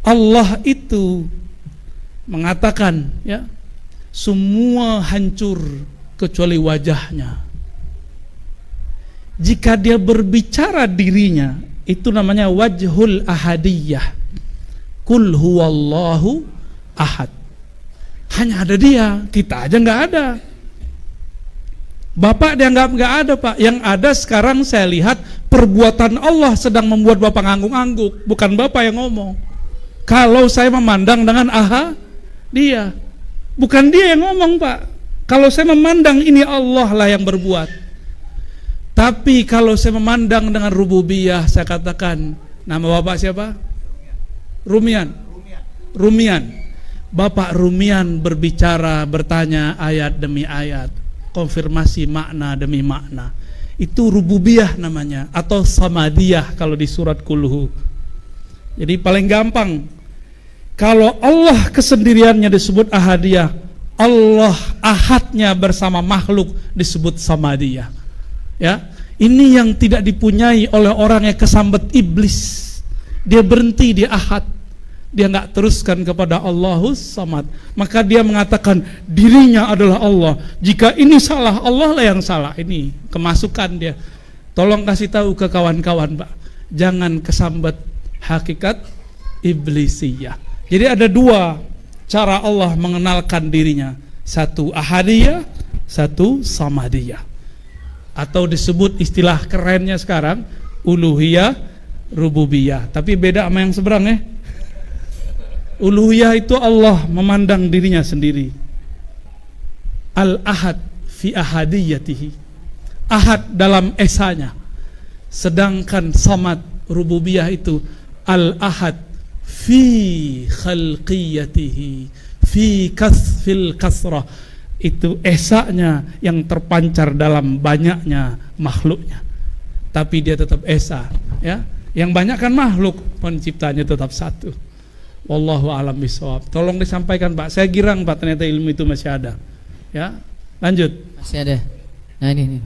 Allah itu mengatakan, ya, semua hancur kecuali wajahnya. Jika dia berbicara dirinya, itu namanya wajhul ahadiyah. Kul huwallahu ahad. Hanya ada dia, kita aja nggak ada. Bapak dianggap nggak ada, Pak. Yang ada sekarang saya lihat perbuatan Allah sedang membuat Bapak ngangguk-ngangguk, bukan Bapak yang ngomong. Kalau saya memandang dengan dia, bukan dia yang ngomong, Pak. Kalau saya memandang ini Allah lah yang berbuat. Tapi kalau saya memandang dengan rububiyah, saya katakan, nama Bapak siapa? Rumian. Bapak Rumian berbicara, bertanya ayat demi ayat, konfirmasi makna demi makna. Itu rububiyah namanya, atau samadiyah kalau di surat Kulhu. Jadi paling gampang, kalau Allah kesendiriannya disebut ahadiyah, Allah ahadnya bersama makhluk disebut samadiyah. Ya, ini yang tidak dipunyai oleh orang yang kesambet iblis. Dia berhenti di ahad, dia nggak teruskan kepada Allahus Samad. Maka dia mengatakan dirinya adalah Allah. Jika ini salah, Allah lah yang salah. Ini kemasukan dia. Tolong kasih tahu ke kawan-kawan, Pak, jangan kesambet hakikat iblisiyah. Jadi ada dua cara Allah mengenalkan dirinya, satu ahadiyah, satu samadiyah. Atau disebut istilah kerennya sekarang uluhiyah, rububiyah. Tapi beda sama yang seberang, ya. Uluhiyah itu Allah memandang dirinya sendiri, al-ahad fi ahadiyatihi, ahad dalam esanya. Sedangkan samad, rububiyah itu al-ahad fi khalqiyatihi, fi kasfil kasrah, itu esanya yang terpancar dalam banyaknya makhluknya. Tapi dia tetap esa, ya. Yang banyak kan makhluk, penciptanya tetap satu. Wallahu a'lam bishawab. Tolong disampaikan, Pak. Saya girang, Pak, ternyata ilmu itu masih ada. Ya, lanjut. Masih ada. Nah ini.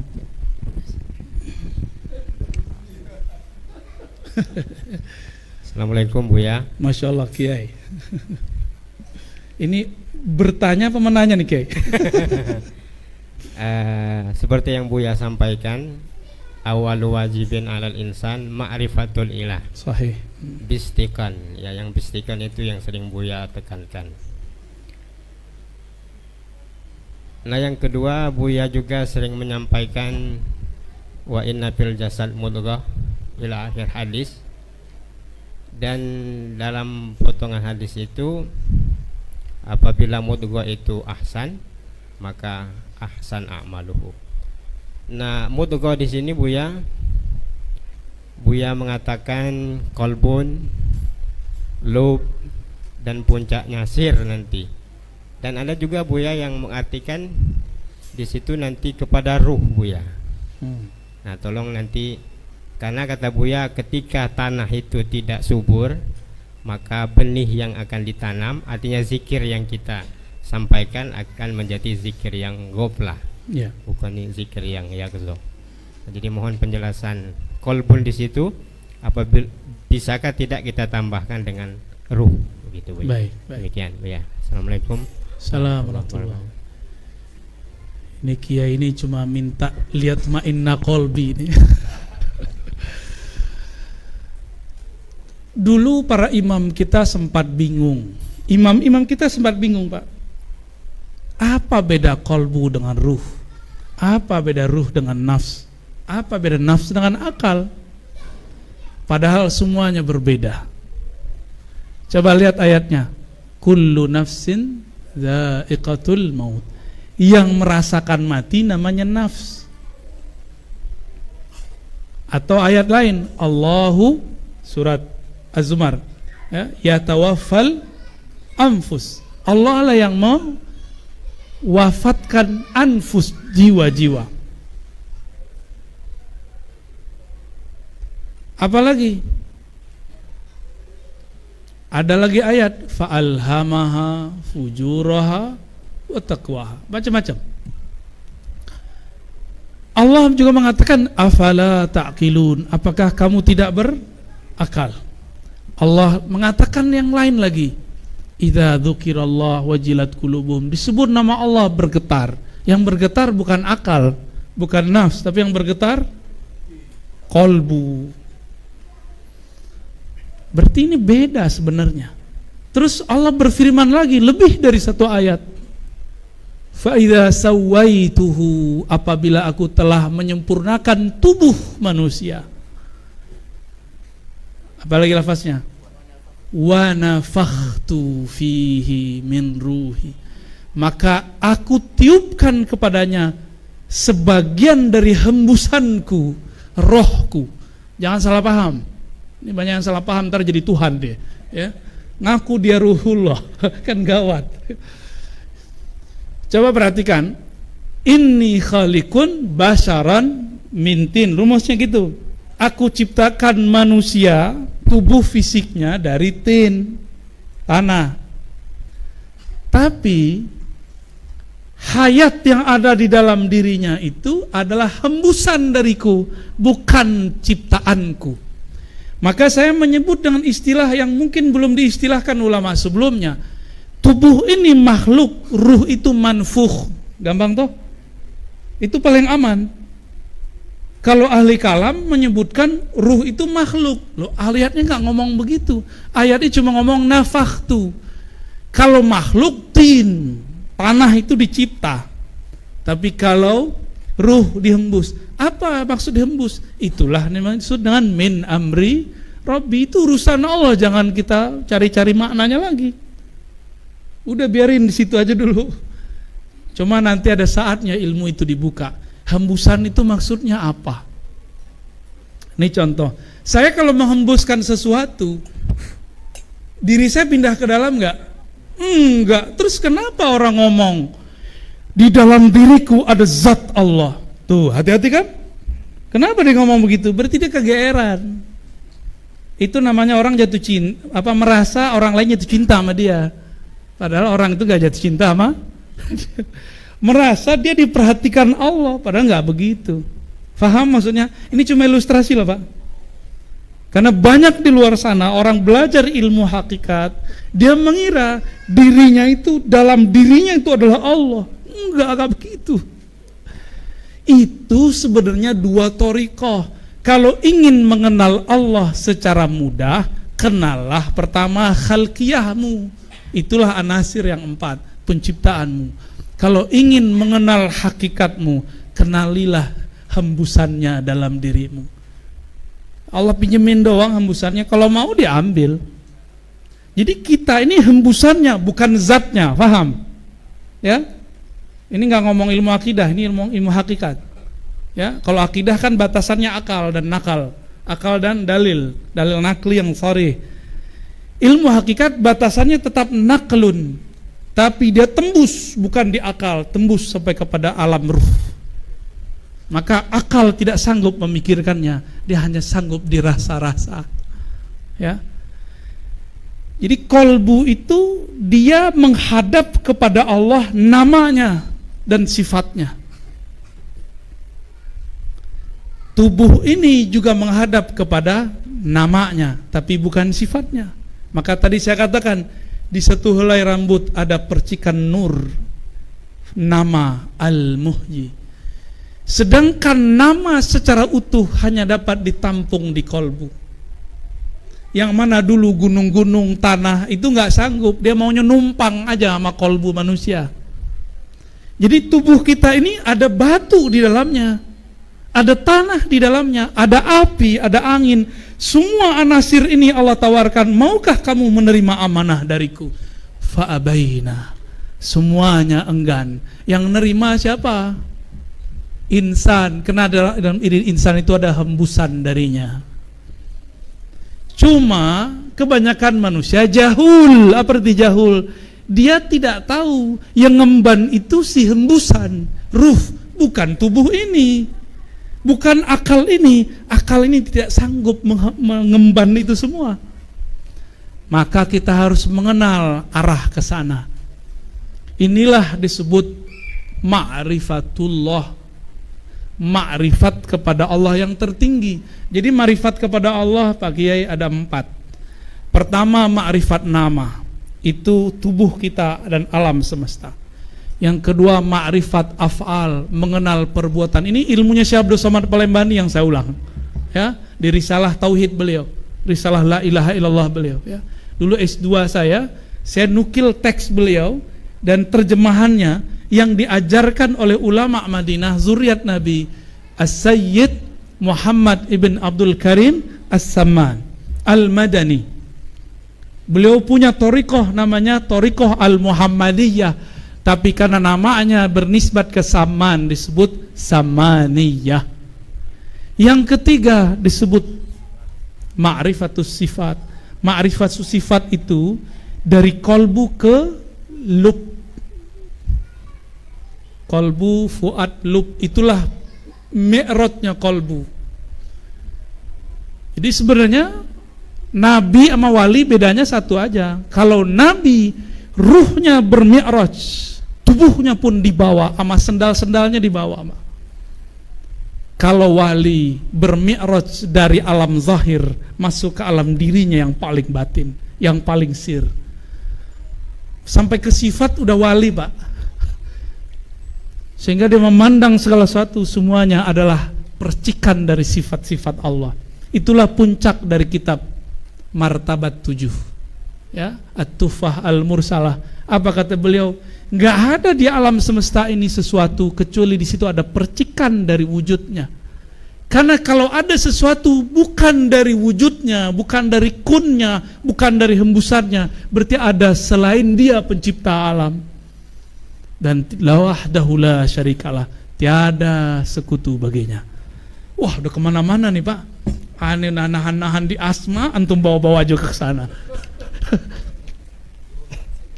Assalamualaikum Buya. Masya Allah Kiai. Ini bertanya apa menanya nih, Kiai? Seperti yang Buya sampaikan, awalu wajibin alal insan ma'rifatul ilah. Sahih. Bistikan, ya, yang bistikan itu yang sering Buya tekankan. Nah, yang kedua, Buya juga sering menyampaikan wa inna fil jasad mudghah ila akhir hadis. Dan dalam potongan hadis itu, apabila mudghah itu ahsan, maka ahsan a'maluhu. Nah, mudghah di sini Buya mengatakan kolbun, lub, dan puncaknya sir nanti. Dan ada juga Buya yang mengartikan di situ nanti kepada ruh Buya. Nah, tolong nanti, karena kata Buya ketika tanah itu tidak subur, maka benih yang akan ditanam, artinya zikir yang kita sampaikan akan menjadi zikir yang ghaflah, Ya. bukan zikir yang yaqzah. Jadi mohon penjelasan kolbun di situ, apabila bisakah tidak kita tambahkan dengan ruh, begitu Buya. Baik. Demikian Buya. Assalamualaikum. Assalamualaikum. Ini Kiai ini cuma minta lihat ma'inna kolbi ini. Dulu para imam kita sempat bingung. Imam-imam kita sempat bingung, Pak. Apa beda kolbu dengan ruh? Apa beda ruh dengan nafs? Apa beda nafs dengan akal? Padahal semuanya berbeda. Coba lihat ayatnya. Kullu nafsin dha'iqatul maut. Yang merasakan mati namanya nafs. Atau ayat lain, Allahu, surat Az-Zumar, ya, yatawaffal anfus. Allah lah yang mewafatkan anfus, jiwa-jiwa. Apalagi? Ada lagi ayat, fa'alhamaha fujuraha wa taqwaha. Macam-macam. Allah juga mengatakan, afala ta'qilun, apakah kamu tidak berakal? Allah mengatakan yang lain lagi, Idza dzukirallah wajilat qulubuhum. Disebut nama Allah bergetar. Yang bergetar bukan akal, bukan nafs, tapi yang bergetar kolbu. Berarti ini beda sebenarnya. Terus Allah berfirman lagi lebih dari satu ayat. Fa idza sawaituhu, apabila aku telah menyempurnakan tubuh manusia. Apalagi lafaznya? Wa nafakhtu fihi min ruhi. Maka aku tiupkan kepadanya sebagian dari hembusanku, rohku. Jangan salah paham. Ini banyak yang salah paham, ntar jadi Tuhan dia, ya. Ngaku dia ruhullah, kan gawat. Coba perhatikan, inni khaliqun basyaran min tin. Rumusnya gitu. Aku ciptakan manusia, tubuh fisiknya dari tin, tanah. Tapi hayat yang ada di dalam dirinya itu adalah hembusan dariku, bukan ciptaanku. Maka saya menyebut dengan istilah yang mungkin belum diistilahkan ulama sebelumnya. Tubuh ini makhluk, ruh itu manfukh. Gampang toh? Itu paling aman. Kalau ahli kalam menyebutkan ruh itu makhluk. Loh, ayatnya nggak ngomong begitu. Ayatnya cuma ngomong nafakhtu. Kalau makhluk tin, tanah itu dicipta. Tapi kalau ruh dihembus, apa maksud dihembus? Itulah maksud dengan min amri Rabbi, itu urusan Allah, jangan kita cari-cari maknanya lagi. Udah biarin di situ aja dulu. Cuma nanti ada saatnya ilmu itu dibuka. Hembusan itu maksudnya apa? Ini contoh. Saya kalau menghembuskan sesuatu, diri saya pindah ke dalam enggak? Enggak. Terus kenapa orang ngomong di dalam diriku ada zat Allah? Tuh, hati-hati kan? Kenapa dia ngomong begitu? Berarti dia kegeeran. Itu namanya orang jatuh cinta, merasa orang lain jatuh cinta sama dia. Padahal orang itu gak jatuh cinta sama merasa dia diperhatikan Allah, padahal gak begitu. Faham maksudnya? Ini cuma ilustrasi loh Pak. Karena banyak di luar sana orang belajar ilmu hakikat, dia mengira dirinya itu, dalam dirinya itu adalah Allah. Enggak begitu. Itu sebenarnya dua thariqah. Kalau ingin mengenal Allah secara mudah, kenallah pertama khalqiyahmu. Itulah anasir yang 4, penciptaanmu. Kalau ingin mengenal hakikatmu, kenalilah hembusannya dalam dirimu. Allah pinjemin doang hembusannya, kalau mau diambil. Jadi kita ini hembusannya, bukan zatnya, paham? Ya? Ini nggak ngomong ilmu akidah, ini ilmu hakikat. Ya, kalau akidah kan batasannya akal dan nakal, akal dan dalil nakli yang sharih. Ilmu hakikat batasannya tetap naklun, tapi dia tembus bukan di akal, tembus sampai kepada alam ruh. Maka akal tidak sanggup memikirkannya, dia hanya sanggup dirasa-rasa. Ya. Jadi kolbu itu dia menghadap kepada Allah namanya dan sifatnya. Tubuh ini juga menghadap kepada namanya, tapi bukan sifatnya. Maka tadi saya katakan, di satu helai rambut ada percikan nur, nama Al-Muhyi. Sedangkan nama secara utuh hanya dapat ditampung di kolbu. Yang mana dulu gunung-gunung tanah itu nggak sanggup, dia maunya numpang aja sama kolbu manusia. Jadi tubuh kita ini ada batu di dalamnya, ada tanah di dalamnya, ada api, ada angin. Semua anasir ini Allah tawarkan, maukah kamu menerima amanah dariku? Fa'abaina. Semuanya enggan. Yang nerima siapa? Insan. Karena dalam diri insan itu ada hembusan darinya. Cuma kebanyakan manusia jahul. Apa arti jahul? Dia tidak tahu yang ngemban itu si hembusan ruh, bukan tubuh ini. Bukan akal ini tidak sanggup mengemban itu semua. Maka kita harus mengenal arah ke sana. Inilah disebut ma'rifatullah, ma'rifat kepada Allah yang tertinggi. Jadi ma'rifat kepada Allah Pak Kiai ada 4. Pertama ma'rifat nama. itu tubuh kita dan alam semesta. Yang kedua, ma'rifat af'al, mengenal perbuatan. Ini ilmunya Syekh Abdul Somad Palembani yang saya ulang. Ya, di risalah tauhid beliau, risalah la ilaha illallah beliau, ya. Dulu S2 saya nukil teks beliau dan terjemahannya yang diajarkan oleh ulama Madinah, zuriat Nabi, As-Sayyid Muhammad ibn Abdul Karim As-Samman Al-Madani. Beliau punya thariqah namanya thariqah Al-Muhammadiyah, tapi karena namanya bernisbat ke Samman disebut Samaniyah. Yang ketiga disebut ma'rifatus sifat. Ma'rifatus sifat itu dari kolbu ke lub. Kolbu, fuad, lub, itulah mi'rajnya kolbu. Jadi sebenarnya Nabi sama wali bedanya satu aja. Kalau Nabi ruhnya bermi'raj, tubuhnya pun dibawa sama sendal-sendalnya dibawa. Kalau wali bermi'raj dari alam zahir masuk ke alam dirinya yang paling batin, yang paling sir. Sampai ke sifat udah wali, Pak. Sehingga dia memandang segala sesuatu semuanya adalah percikan dari sifat-sifat Allah. Itulah puncak dari kitab Martabat 7. Ya, At-Tufah Al-Mursalah. Apa kata beliau? Enggak ada di alam semesta ini sesuatu kecuali di situ ada percikan dari wujudnya. Karena kalau ada sesuatu bukan dari wujudnya, bukan dari kunnya, bukan dari hembusannya, berarti ada selain dia pencipta alam. Dan la wahdahu la syarikalah, tiada sekutu baginya. Wah, udah kemana-mana nih, Pak. Aneh nahan-nahan di asma, antum bawa-bawa juga ke sana.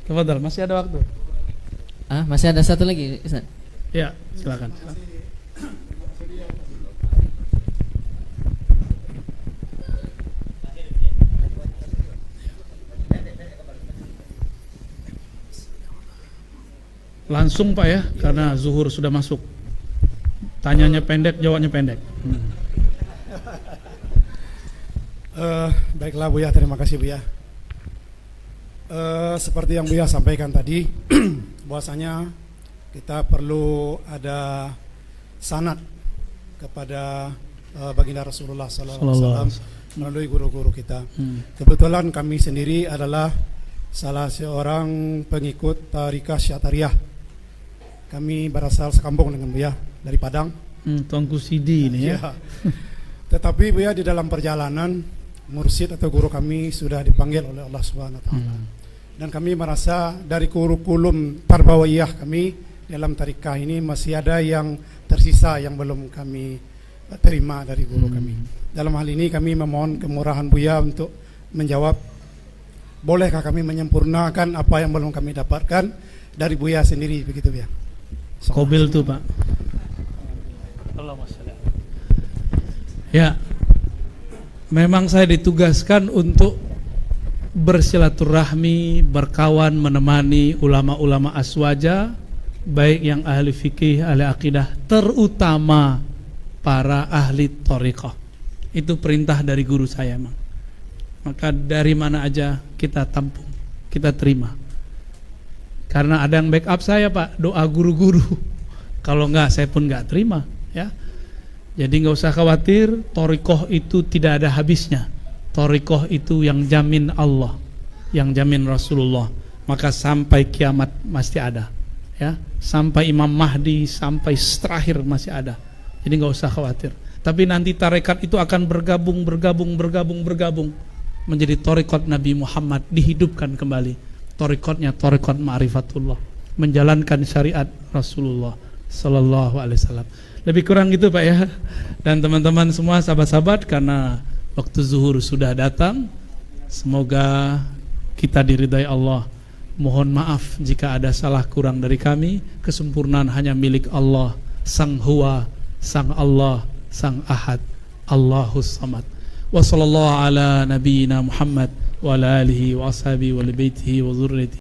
Tafadhal, masih ada waktu. Masih ada satu lagi, Ustaz. Ya, silakan. Langsung Pak ya, karena zuhur sudah masuk. Tanyanya pendek, jawabnya pendek. Baiklah Buya, terima kasih Buya. Seperti yang Buya sampaikan tadi, bahwasanya kita perlu ada sanad kepada baginda Rasulullah SAW melalui guru-guru kita. Kebetulan kami sendiri adalah salah seorang pengikut Tariqah Syatariyah. Kami berasal sekampung dengan Buya, dari Padang. Tuanku Sidi ini ya. Tetapi Buya, di dalam perjalanan mursyid atau guru kami sudah dipanggil oleh Allah Subhanahu wa taala. Dan kami merasa dari kurikulum tarbawiyah kami dalam tariqah ini masih ada yang tersisa yang belum kami terima dari guru kami. Dalam hal ini kami memohon kemurahan Buya untuk menjawab, bolehkah kami menyempurnakan apa yang belum kami dapatkan dari Buya sendiri, begitu Buya. Kobil tuh Pak. Ya, memang saya ditugaskan untuk bersilaturahmi, berkawan, menemani ulama-ulama aswaja, baik yang ahli fikih, ahli akidah, terutama para ahli thariqah. Itu perintah dari guru saya, Mang. Maka dari mana aja kita tampung, kita terima. Karena ada yang backup saya Pak, doa guru-guru. Kalau enggak, saya pun enggak terima, ya. Jadi enggak usah khawatir, thariqah itu tidak ada habisnya. Thariqah itu yang jamin Allah, yang jamin Rasulullah. Maka sampai kiamat masih ada, ya. Sampai Imam Mahdi, sampai terakhir masih ada. Jadi enggak usah khawatir. Tapi nanti tarekat itu akan bergabung menjadi tarekat Nabi Muhammad, dihidupkan kembali. Tarekatnya tarekat ma'rifatullah, menjalankan syariat Rasulullah sallallahu alaihi wasallam. Lebih kurang gitu Pak ya. Dan teman-teman semua, sahabat-sahabat, karena waktu zuhur sudah datang, semoga kita diridai Allah. Mohon maaf jika ada salah kurang dari kami. Kesempurnaan hanya milik Allah, Sang Huwa, Sang Allah, Sang Ahad, Allahus Samad. Wa sallallahu ala nabiyyina Muhammad wa ala alihi wa ashabihi wa li baitihi wa dzurriyyatihi.